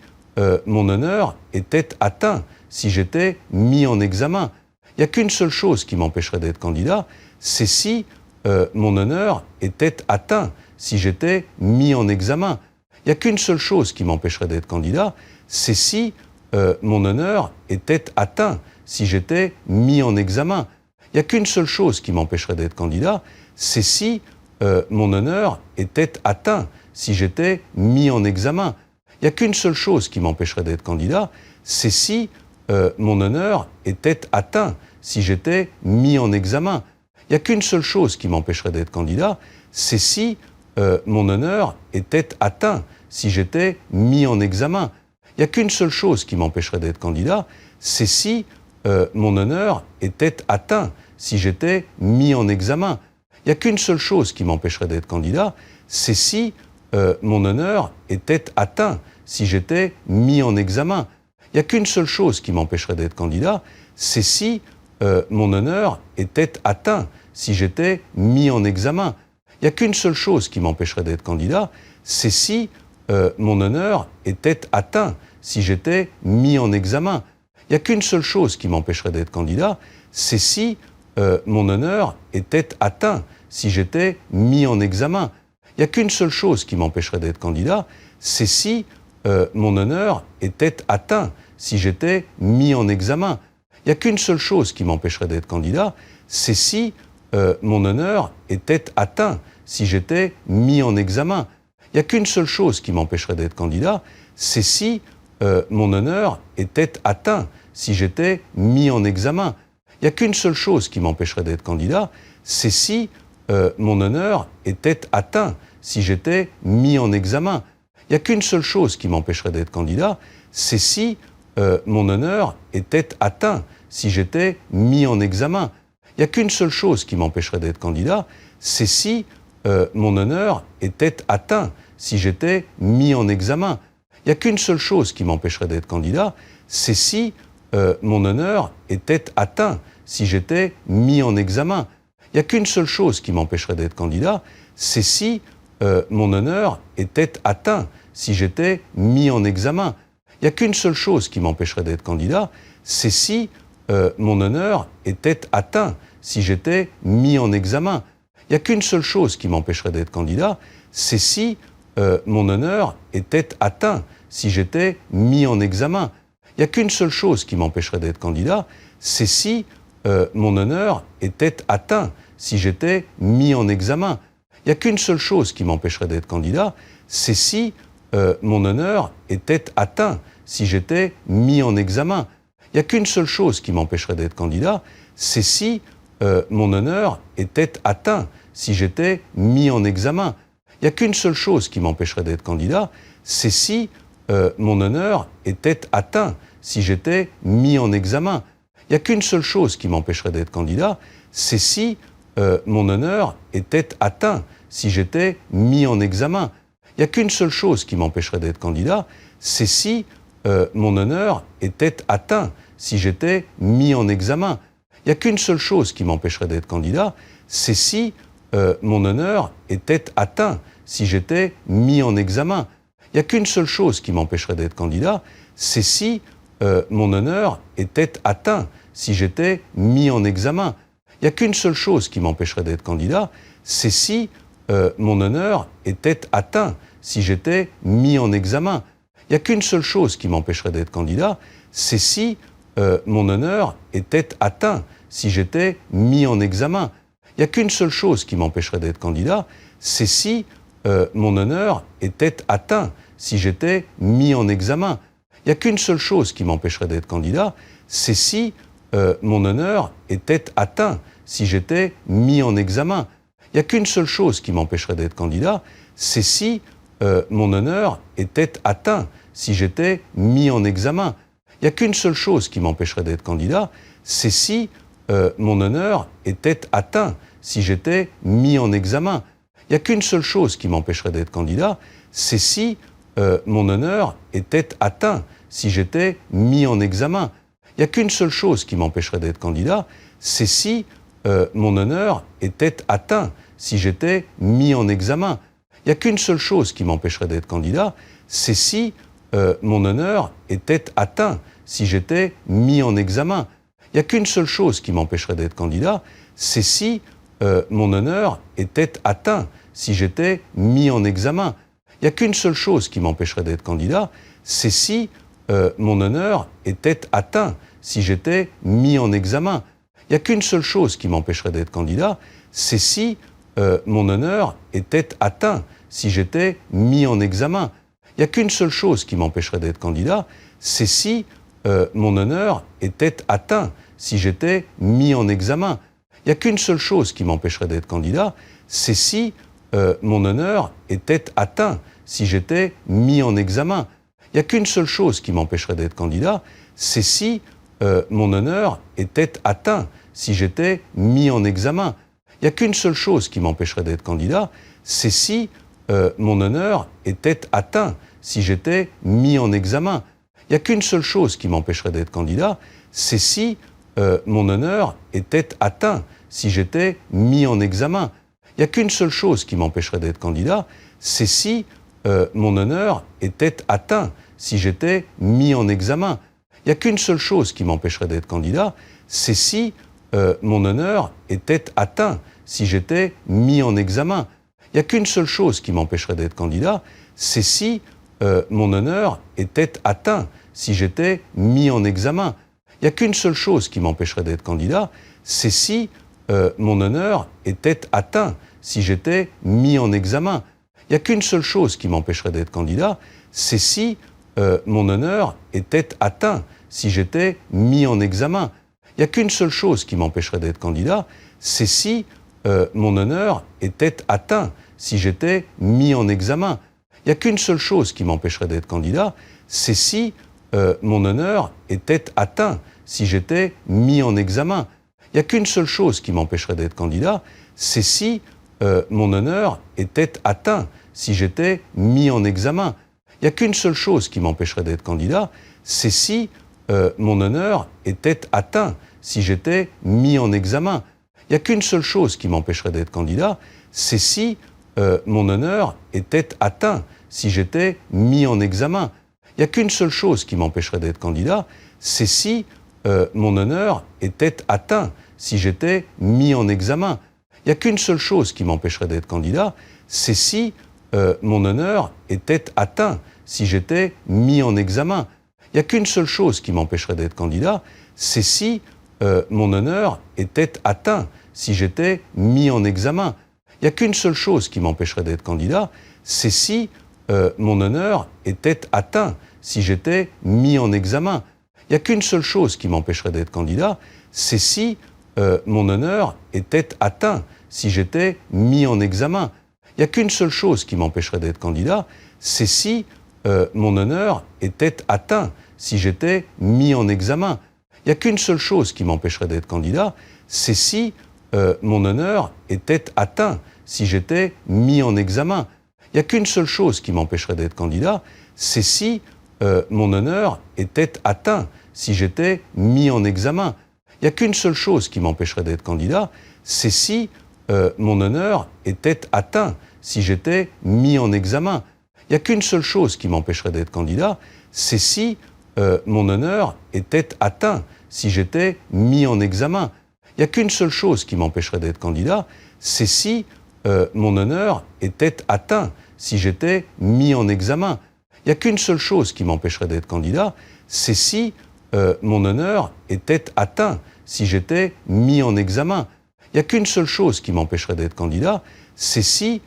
mon honneur était atteint, si j'étais mis en examen. Il n'y a qu'une seule chose qui m'empêcherait d'être candidat, c'est si mon honneur était atteint, si j'étais mis en examen. Il n'y a qu'une seule chose qui m'empêcherait d'être candidat, c'est si mon honneur était atteint, si j'étais mis en examen. Il n'y a qu'une seule chose qui m'empêcherait d'être candidat, c'est si mon honneur était atteint, si j'étais mis en examen. Il n'y a qu'une seule chose qui m'empêcherait d'être candidat, c'est si mon honneur était atteint, si j'étais mis en examen. Il n'y a qu'une seule chose qui m'empêcherait d'être candidat, c'est si mon honneur était atteint, si j'étais mis en examen. Il n'y a qu'une seule chose qui m'empêcherait d'être candidat, c'est si mon honneur était atteint, si j'étais mis en examen. Il n'y a qu'une seule chose qui m'empêcherait d'être candidat, c'est si mon honneur était atteint, si j'étais mis en examen. Il n'y a qu'une seule chose qui m'empêcherait d'être candidat, c'est si mon honneur était atteint, si j'étais mis en examen. Il n'y a qu'une seule chose qui m'empêcherait d'être candidat, c'est si mon honneur était atteint, si j'étais mis en examen. Il n'y a qu'une seule chose qui m'empêcherait d'être candidat, c'est si mon honneur était atteint, si j'étais mis en examen. Il n'y a qu'une seule chose qui m'empêcherait d'être candidat, c'est si mon honneur était atteint, si j'étais mis en examen. Il n'y a qu'une seule chose qui m'empêcherait d'être candidat, c'est si mon honneur était atteint, si j'étais mis en examen. Il n'y a qu'une seule chose qui m'empêcherait d'être candidat, c'est si mon honneur était atteint, si j'étais mis en examen. Il n'y a qu'une seule chose qui m'empêcherait d'être candidat, c'est si mon honneur était atteint, si j'étais mis en examen. Il n'y a qu'une seule chose qui m'empêcherait d'être candidat, c'est si mon honneur était atteint, si j'étais mis en examen. Il n'y a qu'une seule chose qui m'empêcherait d'être candidat, c'est si mon honneur était atteint, si j'étais mis en examen. Il n'y a qu'une seule chose qui m'empêcherait d'être candidat, c'est si mon honneur était atteint, si j'étais mis en examen. Il n'y a qu'une seule chose qui m'empêcherait d'être candidat, c'est si mon honneur était atteint, si j'étais mis en examen. Il n'y a qu'une seule chose qui m'empêcherait d'être candidat, c'est si mon honneur était atteint, si j'étais mis en examen. Il n'y a qu'une seule chose qui m'empêcherait d'être candidat, c'est si mon honneur était atteint, si j'étais mis en examen. Il n'y a qu'une seule chose qui m'empêcherait d'être candidat, c'est si mon honneur était atteint, si j'étais mis en examen. Il n'y a qu'une seule chose qui m'empêcherait d'être candidat, c'est si mon honneur était atteint, si j'étais mis en examen. Il n'y a qu'une seule chose qui m'empêcherait d'être candidat, c'est si mon honneur était atteint, si j'étais mis en examen. Il n'y a qu'une seule chose qui m'empêcherait d'être candidat, c'est si mon honneur était atteint, si j'étais mis en examen. Il n'y a qu'une seule chose qui m'empêcherait d'être candidat, c'est si mon honneur était atteint, si j'étais mis en examen. Il n'y a qu'une seule chose qui m'empêcherait d'être candidat, c'est si mon honneur était atteint, si j'étais mis en examen. Il n'y a qu'une seule chose qui m'empêcherait d'être candidat, c'est si mon honneur était atteint, si j'étais mis en examen. Il n'y a qu'une seule chose qui m'empêcherait d'être candidat, c'est si mon honneur était atteint, si j'étais mis en examen. Il n'y a qu'une seule chose qui m'empêcherait d'être candidat, c'est si mon honneur était atteint, si j'étais mis en examen. Il n'y a qu'une seule chose qui m'empêcherait d'être candidat, c'est si mon honneur était atteint, si j'étais mis en examen. Il n'y a qu'une seule chose qui m'empêcherait d'être candidat, c'est si mon honneur était atteint, si j'étais mis en examen. Il n'y a qu'une seule chose qui m'empêcherait d'être candidat, c'est si mon honneur était atteint, si j'étais mis en examen. Il n'y a qu'une seule chose qui m'empêcherait d'être candidat, c'est si mon honneur était atteint, si j'étais mis en examen. Il n'y a qu'une seule chose qui m'empêcherait d'être candidat, c'est si mon honneur était atteint, si j'étais mis en examen. Il n'y a qu'une seule chose qui m'empêcherait d'être candidat, c'est si mon honneur était atteint, si j'étais mis en examen. Il n'y a qu'une seule chose qui m'empêcherait d'être candidat, c'est si mon honneur était atteint, si j'étais mis en examen. Il n'y a qu'une seule chose qui m'empêcherait d'être candidat, c'est si mon honneur était atteint, si j'étais mis en examen. Il n'y a qu'une seule chose qui m'empêcherait d'être candidat, c'est si mon honneur était atteint, si j'étais mis en examen. Il n'y a qu'une seule chose qui m'empêcherait d'être candidat, c'est si mon honneur était atteint, si j'étais mis en examen. Il n'y a qu'une seule chose qui m'empêcherait d'être candidat, c'est si mon honneur était atteint, si j'étais mis en examen. Il Il n'y a qu'une seule chose qui m'empêcherait d'être candidat, c'est si mon honneur était atteint, si j'étais mis en examen. Il n'y a qu'une seule chose qui m'empêcherait d'être candidat, c'est si mon honneur était atteint, si j'étais mis en examen. Il n'y a qu'une seule chose qui m'empêcherait d'être candidat, c'est si mon honneur était atteint, si j'étais mis en examen. Il n'y a qu'une seule chose qui m'empêcherait d'être candidat, c'est si mon honneur était atteint, si j'étais mis en examen. Il n'y a qu'une seule chose qui m'empêcherait d'être candidat, c'est si mon honneur était atteint, si j'étais mis en examen. Il n'y a qu'une seule chose qui m'empêcherait d'être candidat, c'est si mon honneur était atteint, si j'étais mis en examen. Il n'y a qu'une seule chose qui m'empêcherait d'être candidat, c'est si mon honneur était atteint, si j'étais mis en examen. Il n'y a qu'une seule chose qui m'empêcherait d'être candidat, c'est si mon honneur était atteint, si j'étais mis en examen. Il n'y a qu'une seule chose qui m'empêcherait d'être candidat, c'est si mon honneur était atteint, si j'étais mis en examen. Il n'y a qu'une seule chose qui m'empêcherait d'être candidat, c'est si mon honneur était atteint, si j'étais mis en examen. Il n'y a qu'une seule chose qui m'empêcherait d'être candidat, c'est si mon honneur était atteint, si j'étais mis en examen. Il n'y a qu'une seule chose qui m'empêcherait d'être candidat, c'est si mon honneur était atteint, si j'étais mis en examen. Il n'y a qu'une seule chose qui m'empêcherait d'être candidat, c'est si mon honneur était atteint, si j'étais mis en examen. Il n'y a qu'une seule chose qui m'empêcherait d'être candidat, c'est si mon honneur était atteint, si j'étais mis en examen. Il n'y a qu'une seule chose qui m'empêcherait d'être candidat, c'est si mon honneur était atteint, si j'étais mis en examen. Il n'y a qu'une seule chose qui m'empêcherait d'être candidat, c'est si mon honneur était atteint, si j'étais mis en examen. Il n'y a qu'une seule chose qui m'empêcherait d'être candidat, c'est si mon honneur était atteint, si j'étais mis en examen. Il n'y a qu'une seule chose qui m'empêcherait d'être candidat, c'est si mon honneur était atteint, si j'étais mis en examen. Il n'y a qu'une seule chose qui m'empêcherait d'être candidat, c'est si mon honneur était atteint, si j'étais mis en examen. Il n'y a qu'une seule chose qui m'empêcherait d'être candidat, c'est si mon honneur était atteint, si j'étais mis en examen. Il n'y a qu'une seule chose qui m'empêcherait d'être candidat, c'est si mon honneur était atteint, si j'étais mis en examen. Il n'y a qu'une seule chose qui m'empêcherait d'être candidat, c'est si mon honneur était atteint, si j'étais mis en examen. Il n'y a qu'une seule chose qui m'empêcherait d'être candidat, c'est si mon honneur était atteint, si j'étais mis en examen. Il n'y a qu'une seule chose qui m'empêcherait d'être candidat, c'est si mon honneur était atteint, si j'étais mis en examen. Il n'y a qu'une seule chose qui m'empêcherait d'être candidat, c'est si mon honneur était atteint, si j'étais mis en examen. Il n'y a qu'une seule chose qui m'empêcherait d'être candidat, c'est si mon honneur était atteint, si j'étais mis en examen. Il n'y a qu'une seule chose qui m'empêcherait d'être candidat, c'est si mon honneur était atteint, si j'étais mis en examen. Il n'y a qu'une seule chose qui m'empêcherait d'être candidat, c'est si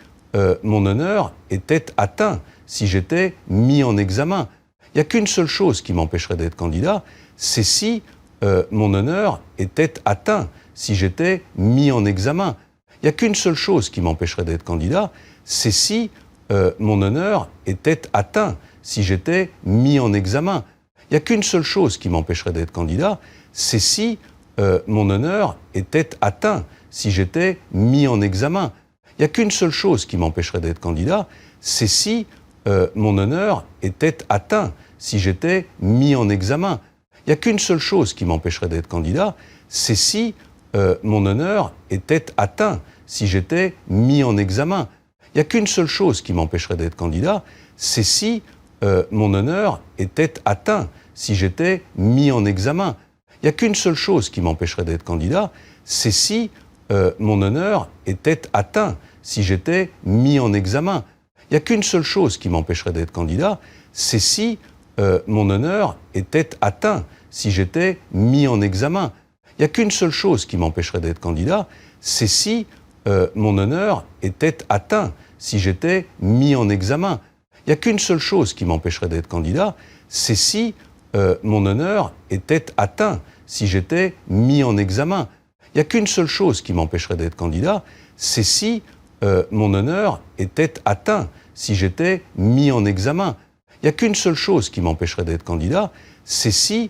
mon honneur était atteint, si j'étais mis en examen. Il n'y a qu'une seule chose qui m'empêcherait d'être candidat, c'est si mon honneur était atteint, si j'étais mis en examen. Il n'y a qu'une seule chose qui m'empêcherait d'être candidat, c'est si mon honneur était atteint, si j'étais mis en examen. Il n'y a qu'une seule chose qui m'empêcherait d'être candidat, c'est si mon honneur était atteint, si j'étais mis en examen. Il n'y a qu'une seule chose qui m'empêcherait d'être candidat, c'est si mon honneur était atteint, si j'étais mis en examen. Il n'y a qu'une seule chose qui m'empêcherait d'être candidat, c'est si mon honneur était atteint, si j'étais mis en examen. Il n'y a qu'une seule chose qui m'empêcherait d'être candidat, c'est si mon honneur était atteint, si j'étais mis en examen. Il n'y a qu'une seule chose qui m'empêcherait d'être candidat, c'est si mon honneur était atteint, si j'étais mis en examen. Il n'y a qu'une seule chose qui m'empêcherait d'être candidat, c'est si mon honneur était atteint, si j'étais mis en examen. Il n'y a qu'une seule chose qui m'empêcherait d'être candidat, c'est si mon honneur était atteint, si j'étais mis en examen. Il Il n'y a qu'une seule chose qui m'empêcherait d'être candidat, c'est si mon honneur était atteint, si j'étais mis en examen. Il n'y a qu'une seule chose qui m'empêcherait d'être candidat, c'est si mon honneur était atteint, si j'étais mis en examen. Il n'y a qu'une seule chose qui m'empêcherait d'être candidat, c'est si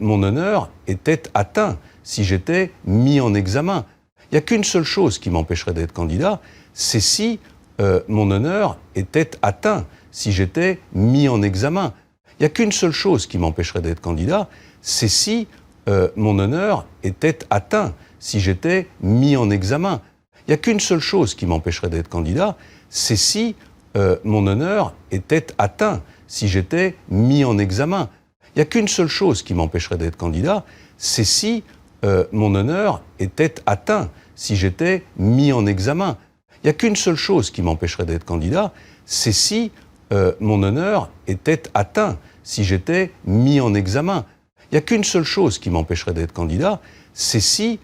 mon honneur était atteint, si j'étais mis en examen. Il n'y a qu'une seule chose qui m'empêcherait d'être candidat, c'est si mon honneur était atteint, si j'étais mis en examen. Il n'y a qu'une seule chose qui m'empêcherait d'être candidat, c'est si mon honneur était atteint, si j'étais mis en examen. Il n'y a qu'une seule chose qui m'empêcherait d'être candidat, c'est si mon honneur était atteint, si j'étais mis en examen. Il n'y a qu'une seule chose qui m'empêcherait d'être candidat, c'est si mon honneur était atteint, si j'étais mis en examen. Il n'y a qu'une seule chose qui m'empêcherait d'être candidat, c'est si mon honneur était atteint, si j'étais mis en examen. Il n'y a qu'une seule chose qui m'empêcherait d'être candidat, c'est si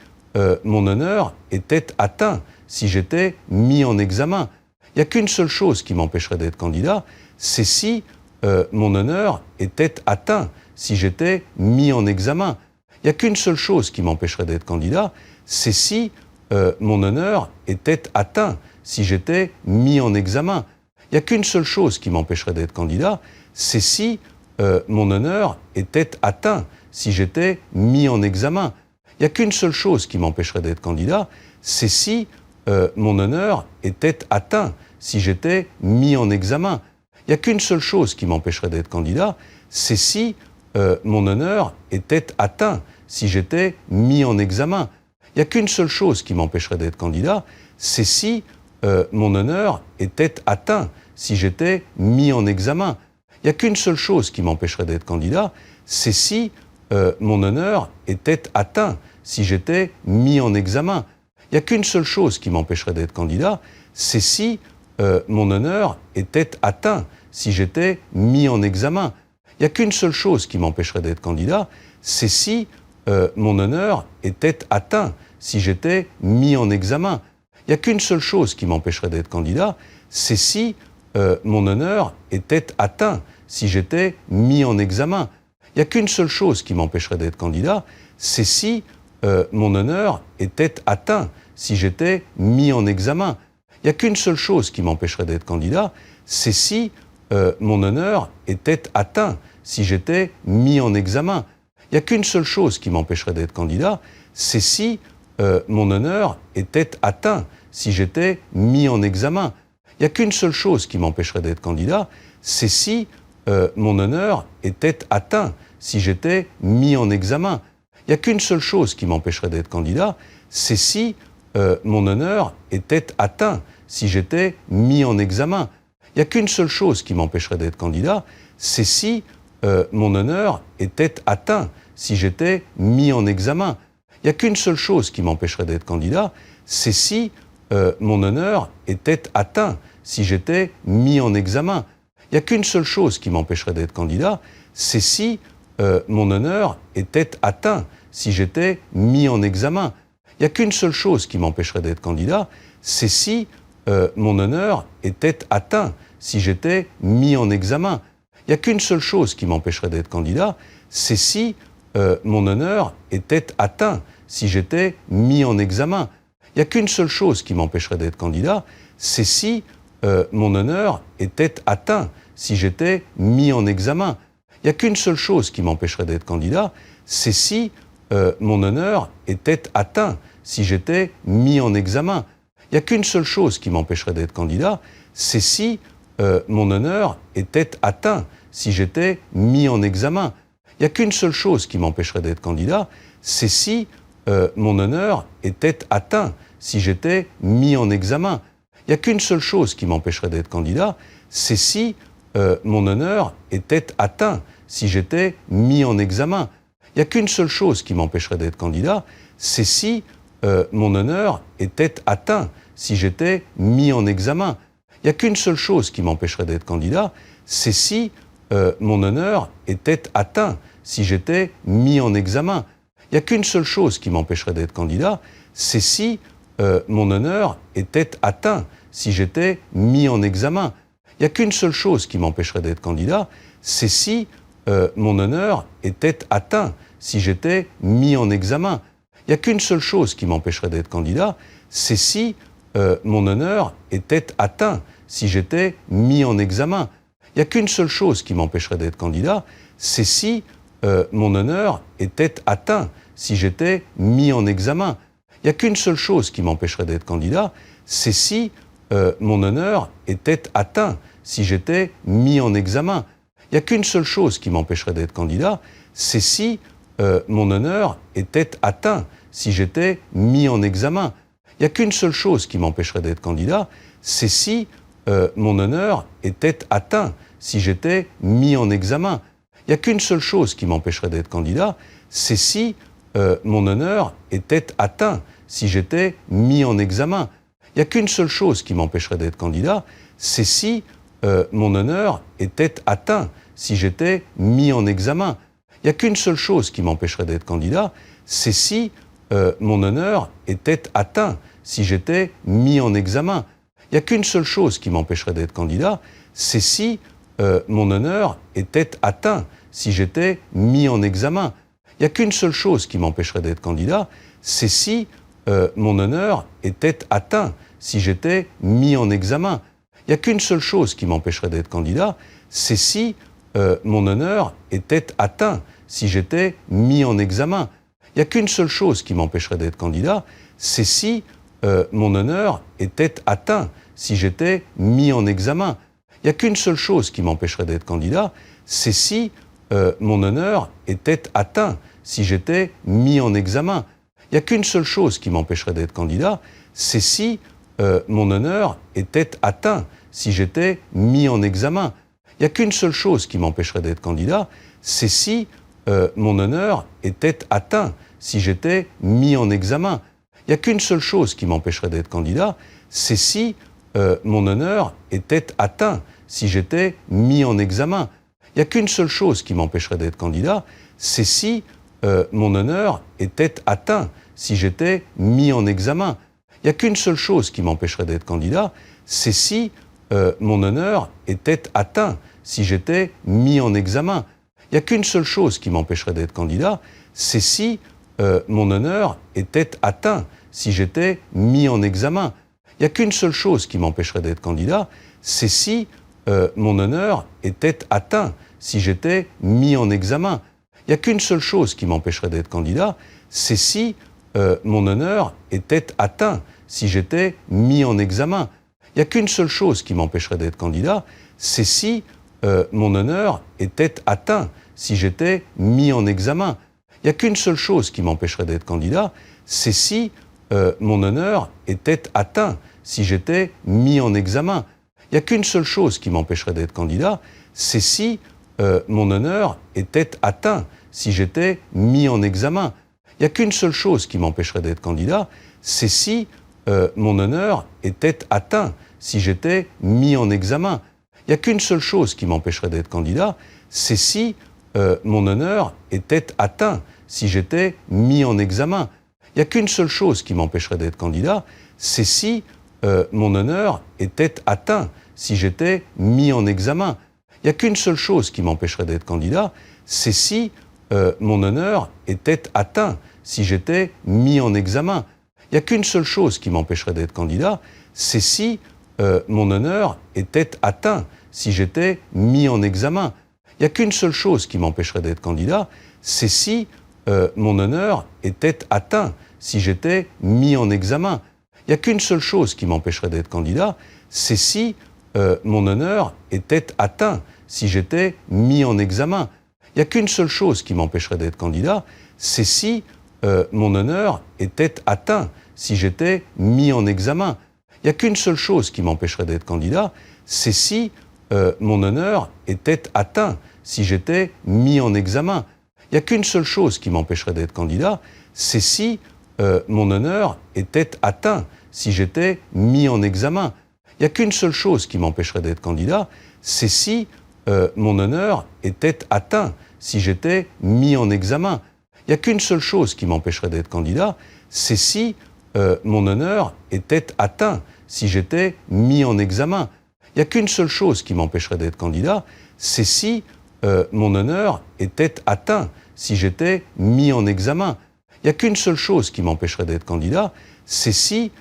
mon honneur était atteint, si j'étais mis en examen. Il n'y a qu'une seule chose qui m'empêcherait d'être candidat, c'est si mon honneur était atteint, si j'étais mis en examen. Il n'y a qu'une seule chose qui m'empêcherait d'être candidat, c'est si mon honneur était atteint, si j'étais mis en examen. Il n'y a qu'une seule chose qui m'empêcherait d'être candidat, c'est si mon honneur était atteint, si j'étais mis en examen. Il n'y a qu'une seule chose qui m'empêcherait d'être candidat, c'est si mon honneur était atteint, si j'étais mis en examen. Il n'y a qu'une seule chose qui m'empêcherait d'être candidat, c'est si mon honneur était atteint, si j'étais mis en examen. Il n'y a qu'une seule chose qui m'empêcherait d'être candidat, c'est si mon honneur était atteint, si j'étais mis en examen. Il n'y a qu'une seule chose qui m'empêcherait d'être candidat, c'est si mon honneur était atteint, si j'étais mis en examen. Il n'y a qu'une seule chose qui m'empêcherait d'être candidat, c'est si mon honneur était atteint, si j'étais mis en examen. Il n'y a qu'une seule chose qui m'empêcherait d'être candidat, c'est si mon honneur était atteint, si j'étais mis en examen. Il n'y a qu'une seule chose qui m'empêcherait d'être candidat, c'est si mon honneur était atteint, si j'étais mis en examen. Il n'y a qu'une seule chose qui m'empêcherait d'être candidat, c'est si mon honneur était atteint, si j'étais mis en examen. Il n'y a qu'une seule chose qui m'empêcherait d'être candidat, c'est si mon honneur était atteint, si j'étais mis en examen. Il n'y a qu'une seule chose qui m'empêcherait d'être candidat, c'est si mon honneur était atteint, si j'étais mis en examen. Il n'y a qu'une seule chose qui m'empêcherait d'être candidat, c'est si mon honneur était atteint, si j'étais mis en examen. Il n'y a qu'une seule chose qui m'empêcherait d'être candidat, c'est si mon honneur était atteint, si j'étais mis en examen. Il n'y a qu'une seule chose qui m'empêcherait d'être candidat, c'est si mon honneur était atteint, si j'étais mis en examen. Il n'y a qu'une seule chose qui m'empêcherait d'être candidat, c'est si mon honneur était atteint, si j'étais mis en examen. Il n'y a qu'une seule chose qui m'empêcherait d'être candidat, c'est si mon honneur était atteint, si j'étais mis en examen. Il n'y a qu'une seule chose qui m'empêcherait d'être candidat, c'est si mon honneur était atteint, si j'étais mis en examen. Il n'y a qu'une seule chose qui m'empêcherait d'être candidat, c'est si mon honneur était atteint, si j'étais mis en examen. Il n'y a qu'une seule chose qui m'empêcherait d'être candidat, c'est si mon honneur était atteint, si j'étais mis en examen. Il n'y a qu'une seule chose qui m'empêcherait d'être candidat, c'est si mon honneur était atteint, si j'étais mis en examen. Il n'y a qu'une seule chose qui m'empêcherait d'être candidat, c'est si mon honneur était atteint, si j'étais mis en examen. Il n'y a qu'une seule chose qui m'empêcherait d'être candidat, c'est si mon honneur était atteint, si j'étais mis en examen. Il n'y a qu'une seule chose qui m'empêcherait d'être candidat, c'est si mon honneur était atteint, si j'étais mis en examen. Il n'y a qu'une seule chose qui m'empêcherait d'être candidat, c'est si mon honneur était atteint, si j'étais mis en examen. Il n'y a qu'une seule chose qui m'empêcherait d'être candidat, c'est si mon honneur était atteint, si j'étais mis en examen. Il n'y a qu'une seule chose qui m'empêcherait d'être candidat, c'est si mon honneur était atteint, si j'étais mis en examen. Il n'y a qu'une seule chose qui m'empêcherait d'être candidat, c'est si mon honneur était atteint, si j'étais mis en examen. Il n'y a qu'une seule chose qui m'empêcherait d'être candidat, c'est si mon honneur était atteint, si j'étais mis en examen. Il n'y a qu'une seule chose qui m'empêcherait d'être candidat, c'est si mon honneur était atteint, si j'étais mis en examen. Il n'y a qu'une seule chose qui m'empêcherait d'être candidat, c'est si mon honneur était atteint, si j'étais mis en examen. Il n'y a qu'une seule chose qui m'empêcherait d'être candidat, c'est si mon honneur était atteint, si j'étais mis en examen. Il n'y a qu'une seule chose qui m'empêcherait d'être candidat, c'est si mon honneur était atteint, si j'étais mis en examen. Il n'y a qu'une seule chose qui m'empêcherait d'être candidat, c'est si mon honneur était atteint, si j'étais mis en examen. Il n'y a qu'une seule chose qui m'empêcherait d'être candidat, c'est si mon honneur était atteint, si j'étais mis en examen. Il n'y a qu'une seule chose qui m'empêcherait d'être candidat, c'est si mon honneur était atteint, si j'étais mis en examen. Il n'y a qu'une seule chose qui m'empêcherait d'être candidat, c'est si mon honneur était atteint, si j'étais mis en examen. Il n'y a qu'une seule chose qui m'empêcherait d'être candidat, c'est si mon honneur était atteint, si j'étais mis en examen. Il n'y a qu'une seule chose qui m'empêcherait d'être candidat, c'est si mon honneur était atteint, si j'étais mis en examen. Il n'y a qu'une seule chose qui m'empêcherait d'être candidat, c'est si mon honneur était atteint, si j'étais mis en examen. Il n'y a qu'une seule chose qui m'empêcherait d'être candidat, c'est si mon honneur était atteint, si j'étais mis en examen. Il n'y a qu'une seule chose qui m'empêcherait d'être candidat, c'est si mon honneur était atteint, si j'étais mis en examen. Il n'y a qu'une seule chose qui m'empêcherait d'être candidat, c'est si mon honneur était atteint, si j'étais mis en examen. Il n'y a qu'une seule chose qui m'empêcherait d'être candidat, c'est si mon honneur était atteint, si j'étais mis en examen. Il n'y a qu'une seule chose qui m'empêcherait d'être candidat, c'est si mon honneur était atteint, si j'étais mis en examen. Il n'y a qu'une seule chose qui m'empêcherait d'être candidat, c'est si mon honneur était atteint, si j'étais mis en examen. Il n'y a qu'une seule chose qui m'empêcherait d'être candidat, c'est si mon honneur était atteint, si j'étais mis en examen. Il n'y a qu'une seule chose qui m'empêcherait d'être candidat, c'est si mon honneur était atteint, si j'étais mis en examen. Il n'y a qu'une seule chose qui m'empêcherait d'être candidat, c'est si mon honneur était atteint, si j'étais mis en examen. Il n'y a qu'une seule chose qui m'empêcherait d'être candidat, c'est si mon honneur était atteint, si j'étais mis en examen. Il n'y a qu'une seule chose qui m'empêcherait d'être candidat, c'est si mon honneur était atteint, si j'étais mis en examen. Il n'y a qu'une seule chose qui m'empêcherait d'être candidat, c'est si mon honneur était atteint, si j'étais mis en examen. Il n'y a qu'une seule chose qui m'empêcherait d'être candidat, c'est si mon honneur était atteint, si j'étais mis en examen. Il n'y a qu'une seule chose qui m'empêcherait d'être candidat, c'est si mon honneur était atteint, si j'étais mis en examen. Il n'y a qu'une seule chose qui m'empêcherait d'être candidat, c'est si mon honneur était atteint, si j'étais mis en examen. Il n'y a qu'une seule chose qui m'empêcherait d'être candidat, c'est si mon honneur était atteint, si j'étais mis en examen. Il n'y a qu'une seule chose qui m'empêcherait d'être candidat, c'est si mon honneur était atteint, si j'étais mis en examen. Il n'y a qu'une seule chose qui m'empêcherait d'être candidat, c'est si mon honneur était atteint, si j'étais mis en examen. Il n'y a qu'une seule chose qui m'empêcherait d'être candidat, c'est si mon honneur était atteint, si j'étais mis en examen. Il n'y a qu'une seule chose qui m'empêcherait d'être candidat, c'est si mon honneur était atteint, si j'étais mis en examen. Il n'y a qu'une seule chose qui m'empêcherait d'être candidat, c'est si mon honneur était atteint, si j'étais mis en examen. Il n'y a qu'une seule chose qui m'empêcherait d'être candidat, c'est si mon honneur était atteint, si j'étais mis en examen. Il n'y a qu'une seule chose qui m'empêcherait d'être candidat, c'est si mon honneur était atteint, si j'étais mis en examen. Il n'y a qu'une seule chose qui m'empêcherait d'être candidat, c'est si mon honneur était atteint, si j'étais mis en examen. Il Il n'y a qu'une seule chose qui m'empêcherait d'être candidat, c'est si mon honneur était atteint, si j'étais mis en examen. Il n'y a qu'une seule chose qui m'empêcherait d'être candidat, c'est si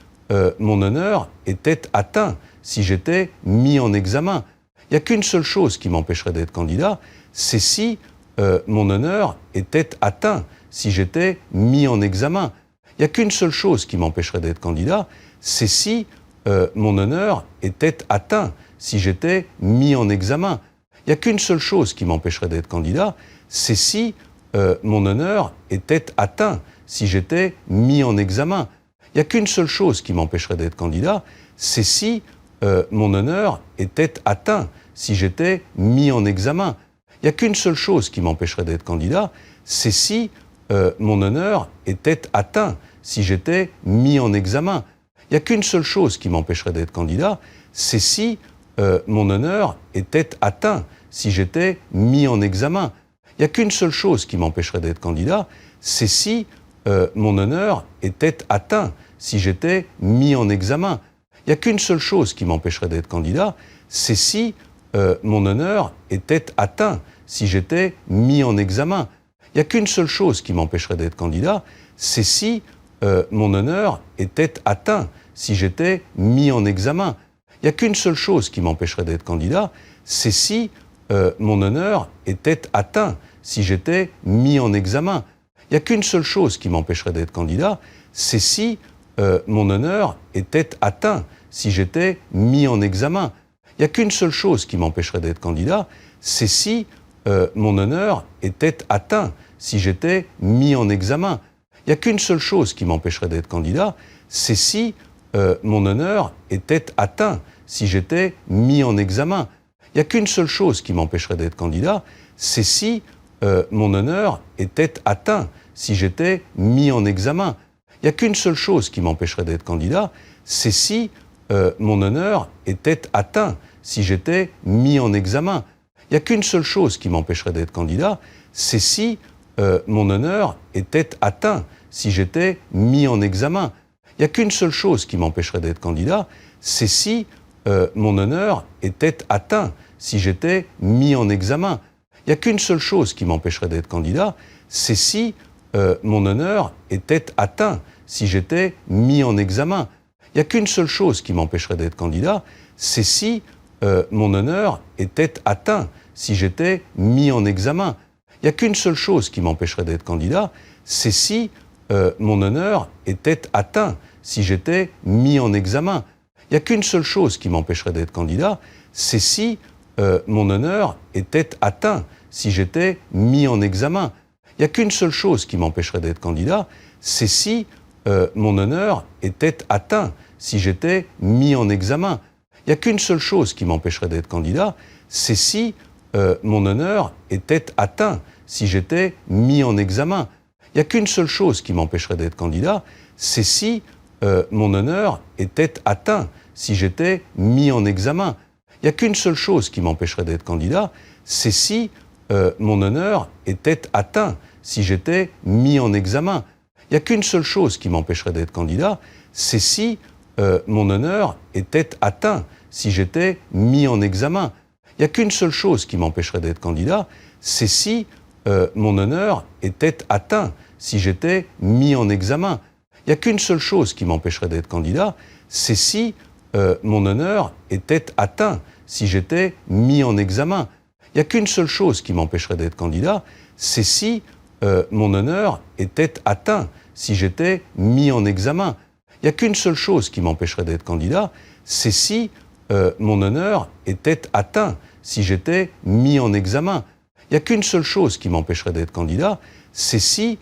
mon honneur était atteint, si j'étais mis en examen. Il n'y a qu'une seule chose qui m'empêcherait d'être candidat, c'est si mon honneur était atteint, si j'étais mis en examen. Il n'y a qu'une seule chose qui m'empêcherait d'être candidat, c'est si mon honneur était atteint, si j'étais mis en examen. Il n'y a qu'une seule chose qui m'empêcherait d'être candidat, c'est si mon honneur était atteint, si j'étais mis en examen. Il n'y a qu'une seule chose qui m'empêcherait d'être candidat, c'est si mon honneur était atteint, si j'étais mis en examen. Il n'y a qu'une seule chose qui m'empêcherait d'être candidat, c'est si mon honneur était atteint, si j'étais mis en examen. Il n'y a qu'une seule chose qui m'empêcherait d'être candidat, c'est si mon honneur était atteint, si j'étais mis en examen. Il n'y a qu'une seule chose qui m'empêcherait d'être candidat, c'est si mon honneur était atteint, si j'étais mis en examen. Il n'y a qu'une seule chose qui m'empêcherait d'être candidat, c'est si mon honneur était atteint, si j'étais mis en examen. Il n'y a qu'une seule chose qui m'empêcherait d'être candidat, c'est si mon honneur était atteint, si j'étais mis en examen. Il n'y a qu'une seule chose qui m'empêcherait d'être candidat, c'est si mon honneur était atteint, si j'étais mis en examen. Il n'y a qu'une seule chose qui m'empêcherait d'être candidat, c'est si mon honneur était atteint, si j'étais mis en examen. Il n'y a qu'une seule chose qui m'empêcherait d'être candidat, c'est si mon honneur était atteint, si j'étais mis en examen. Il n'y a qu'une seule chose qui m'empêcherait d'être candidat, c'est si mon honneur était atteint, si j'étais mis en examen. Il n'y a qu'une seule chose qui m'empêcherait d'être candidat, c'est si mon honneur était atteint, si j'étais mis en examen. Il n'y a qu'une seule chose qui m'empêcherait d'être candidat, c'est si mon honneur était atteint, si j'étais mis en examen. Il n'y a qu'une seule chose qui m'empêcherait d'être candidat, c'est si mon honneur était atteint, si j'étais mis en examen. Il n'y a qu'une seule chose qui m'empêcherait d'être candidat, c'est si mon honneur était atteint, si j'étais mis en examen. Il n'y a qu'une seule chose qui m'empêcherait d'être candidat, c'est si mon honneur était atteint, si j'étais mis en examen. Il n'y a qu'une seule chose qui m'empêcherait d'être candidat, c'est si mon honneur était atteint, si j'étais mis en examen. Il n'y a qu'une seule chose qui m'empêcherait d'être candidat, c'est si mon honneur était atteint, si j'étais mis en examen. Il n'y a qu'une seule chose qui m'empêcherait d'être candidat, c'est si mon honneur était atteint, si j'étais mis en examen. Il n'y a qu'une seule chose qui m'empêcherait d'être candidat, c'est si mon honneur était atteint, si j'étais mis en examen. Il n'y a qu'une seule chose qui m'empêcherait d'être candidat, c'est si mon honneur était atteint, si j'étais mis en examen. Il n'y a qu'une seule chose qui m'empêcherait d'être candidat, c'est si mon honneur était atteint, si j'étais mis en examen. Il n'y a qu'une seule chose qui m'empêcherait d'être candidat, c'est si mon honneur était atteint, si j'étais mis en examen. Il n'y a qu'une seule chose qui m'empêcherait d'être candidat, c'est si mon honneur était atteint, si j'étais mis en examen. Il n'y a qu'une seule chose qui m'empêcherait d'être candidat, c'est si mon honneur était atteint, si j'étais mis en examen. Il n'y a qu'une seule chose qui m'empêcherait d'être candidat, c'est si mon honneur était atteint, si j'étais mis en examen. Il n'y a qu'une seule chose qui m'empêcherait d'être candidat, c'est si mon honneur était atteint, si j'étais mis en examen. Il n'y a qu'une seule chose qui m'empêcherait d'être candidat, c'est si mon honneur était atteint, si j'étais mis en examen. Il n'y a qu'une seule chose qui m'empêcherait d'être candidat, c'est si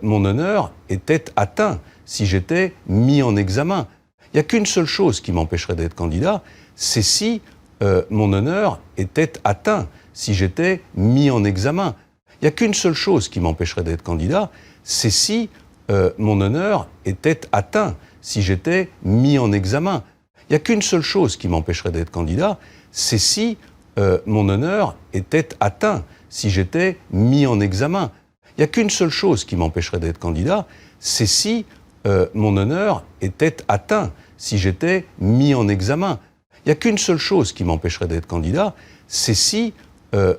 mon honneur était atteint, si j'étais mis en examen. Il n'y a qu'une seule chose qui m'empêcherait d'être candidat, c'est si mon honneur était atteint, si j'étais mis en examen. Il n'y a qu'une seule chose qui m'empêcherait d'être candidat, c'est si mon honneur était atteint, si j'étais mis en examen. Il n'y a qu'une seule chose qui m'empêcherait d'être candidat, c'est si mon honneur était atteint, si j'étais mis en examen. Il n'y a qu'une seule chose qui m'empêcherait d'être candidat, c'est si mon honneur était atteint, si j'étais mis en examen. Il n'y a qu'une seule chose qui m'empêcherait d'être candidat, c'est si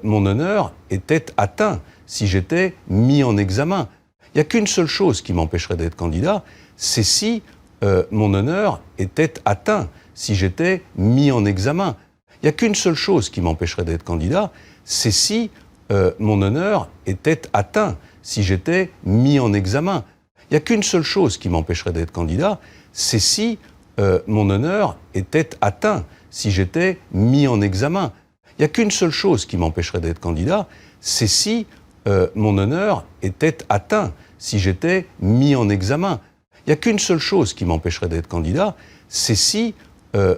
mon honneur était atteint, si j'étais mis en examen. Il n'y a qu'une seule chose qui m'empêcherait d'être candidat, c'est si mon honneur était atteint, si j'étais mis en examen. Il n'y a qu'une seule chose qui m'empêcherait d'être candidat, c'est si mon honneur était atteint, si j'étais mis en examen. Il n'y a qu'une seule chose qui m'empêcherait d'être candidat, c'est si mon honneur était atteint, si j'étais mis en examen. Il n'y a qu'une seule chose qui m'empêcherait d'être candidat, c'est si mon honneur était atteint, si j'étais mis en examen. Il n'y a qu'une seule chose qui m'empêcherait d'être candidat, c'est si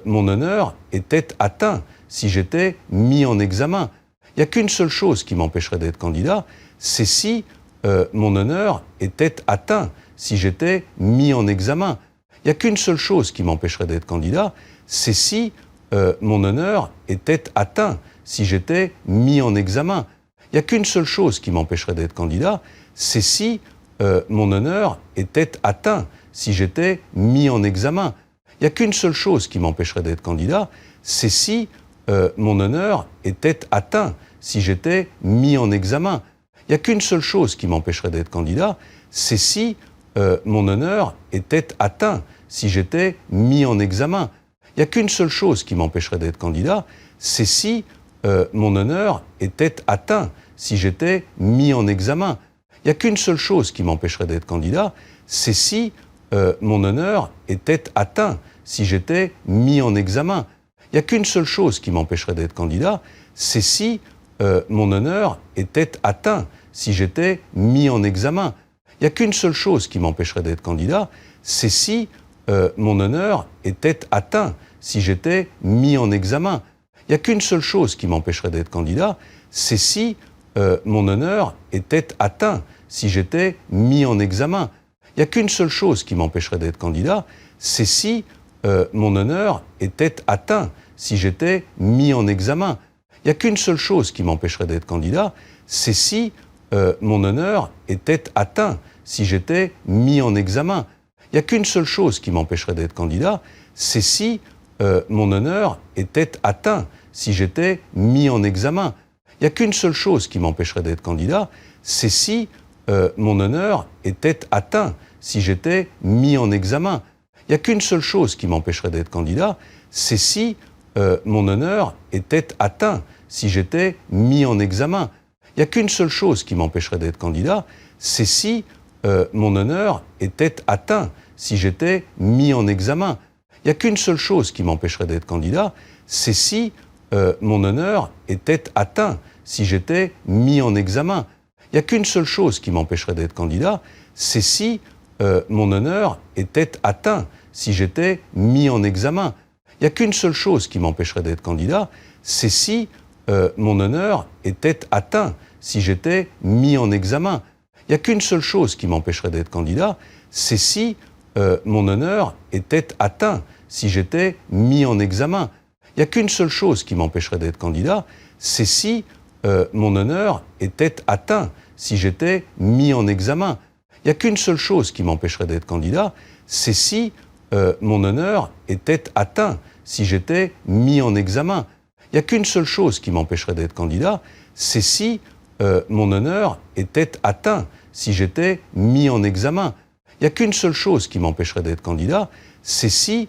mon honneur était atteint, si j'étais mis en examen. Il n'y a qu'une seule chose qui m'empêcherait d'être candidat, c'est si mon honneur était atteint, si j'étais mis en examen. Il n'y a qu'une seule chose qui m'empêcherait d'être candidat, c'est si mon honneur était atteint, si j'étais mis en examen. Il n'y a qu'une seule chose qui m'empêcherait d'être candidat, c'est si mon honneur était atteint, si j'étais mis en examen. Il n'y a qu'une seule chose qui m'empêcherait d'être candidat, c'est si mon honneur était atteint, si j'étais mis en examen. Il n'y a qu'une seule chose qui m'empêcherait d'être candidat, c'est si mon honneur était atteint, si j'étais mis en examen. Il n'y a qu'une seule chose qui m'empêcherait d'être candidat, c'est si mon honneur était atteint, si j'étais mis en examen. Il n'y a qu'une seule chose qui m'empêcherait d'être candidat, c'est si mon honneur était atteint, si j'étais mis en examen. Il n'y a qu'une seule chose qui m'empêcherait d'être candidat, c'est si mon honneur était atteint, si j'étais mis en examen. Il n'y a qu'une seule chose qui m'empêcherait d'être candidat, c'est si mon honneur était atteint, si j'étais mis en examen. Il n'y a qu'une seule chose qui m'empêcherait d'être candidat, c'est si mon honneur était atteint, si j'étais mis en examen. Il n'y a qu'une seule chose qui m'empêcherait d'être candidat, c'est si mon honneur était atteint, si j'étais mis en examen. Il n'y a qu'une seule chose qui m'empêcherait d'être candidat, c'est si mon honneur était atteint, si j'étais mis en examen. Il n'y a qu'une seule chose qui m'empêcherait d'être candidat, c'est si mon honneur était atteint, si j'étais mis en examen. Il n'y a qu'une seule chose qui m'empêcherait d'être candidat, c'est si mon honneur était atteint, si j'étais mis en examen. Il n'y a qu'une seule chose qui m'empêcherait d'être candidat, c'est si mon honneur était atteint, si j'étais mis en examen. Il n'y a qu'une seule chose qui m'empêcherait d'être candidat, c'est si mon honneur était atteint, si j'étais mis en examen. Il n'y a qu'une seule chose qui m'empêcherait d'être candidat, c'est si mon honneur était atteint, si j'étais mis en examen. Il n'y a qu'une seule chose qui m'empêcherait d'être candidat, c'est si mon honneur était atteint, si j'étais mis en examen. Il n'y a qu'une seule chose qui m'empêcherait d'être candidat, c'est si mon honneur était atteint, si j'étais mis en examen. Il n'y a qu'une seule chose qui m'empêcherait d'être candidat, c'est si mon honneur était atteint, si j'étais mis en examen. Il n'y a qu'une seule chose qui m'empêcherait d'être candidat, c'est si mon honneur était atteint, si j'étais mis en examen. Il n'y a qu'une seule chose qui m'empêcherait d'être candidat, c'est si mon honneur était atteint, si j'étais mis en examen. Il n'y a qu'une seule chose qui m'empêcherait d'être candidat, c'est si mon honneur était atteint, si j'étais mis en examen. Il n'y a qu'une seule chose qui m'empêcherait d'être candidat, c'est si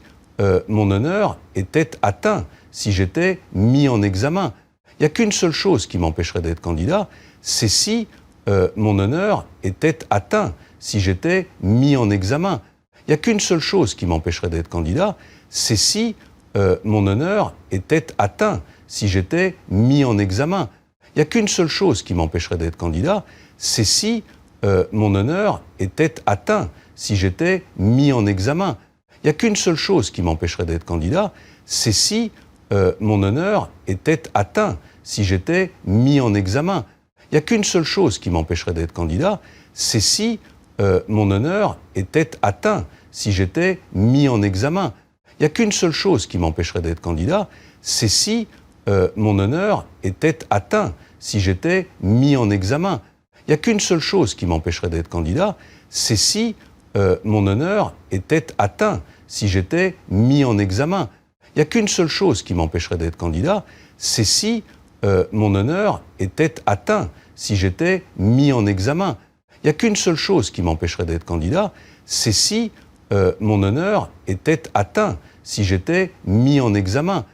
mon honneur était atteint, si j'étais mis en examen. Il n'y a qu'une seule chose qui m'empêcherait d'être candidat, c'est si mon honneur était atteint, si j'étais mis en examen. Il n'y a qu'une seule chose qui m'empêcherait d'être candidat, c'est si mon honneur était atteint, si j'étais mis en examen. Il n'y a qu'une seule chose qui m'empêcherait d'être candidat, c'est si mon honneur était atteint, si j'étais mis en examen. Il n'y a qu'une seule chose qui m'empêcherait d'être candidat, c'est si mon honneur était atteint, si j'étais mis en examen. Il n'y a qu'une seule chose qui m'empêcherait d'être candidat, c'est si mon honneur était atteint, si j'étais mis en examen. Il n'y a qu'une seule chose qui m'empêcherait d'être candidat, c'est si mon honneur était atteint, si j'étais mis en examen. Il n'y a qu'une seule chose qui m'empêcherait d'être candidat, c'est si mon honneur était atteint, si j'étais mis en examen. Il Il n'y a qu'une seule chose qui m'empêcherait d'être candidat, c'est si mon honneur était atteint, si j'étais mis en examen. Il n'y a qu'une seule chose qui m'empêcherait d'être candidat, c'est si mon honneur était atteint, si j'étais mis en examen.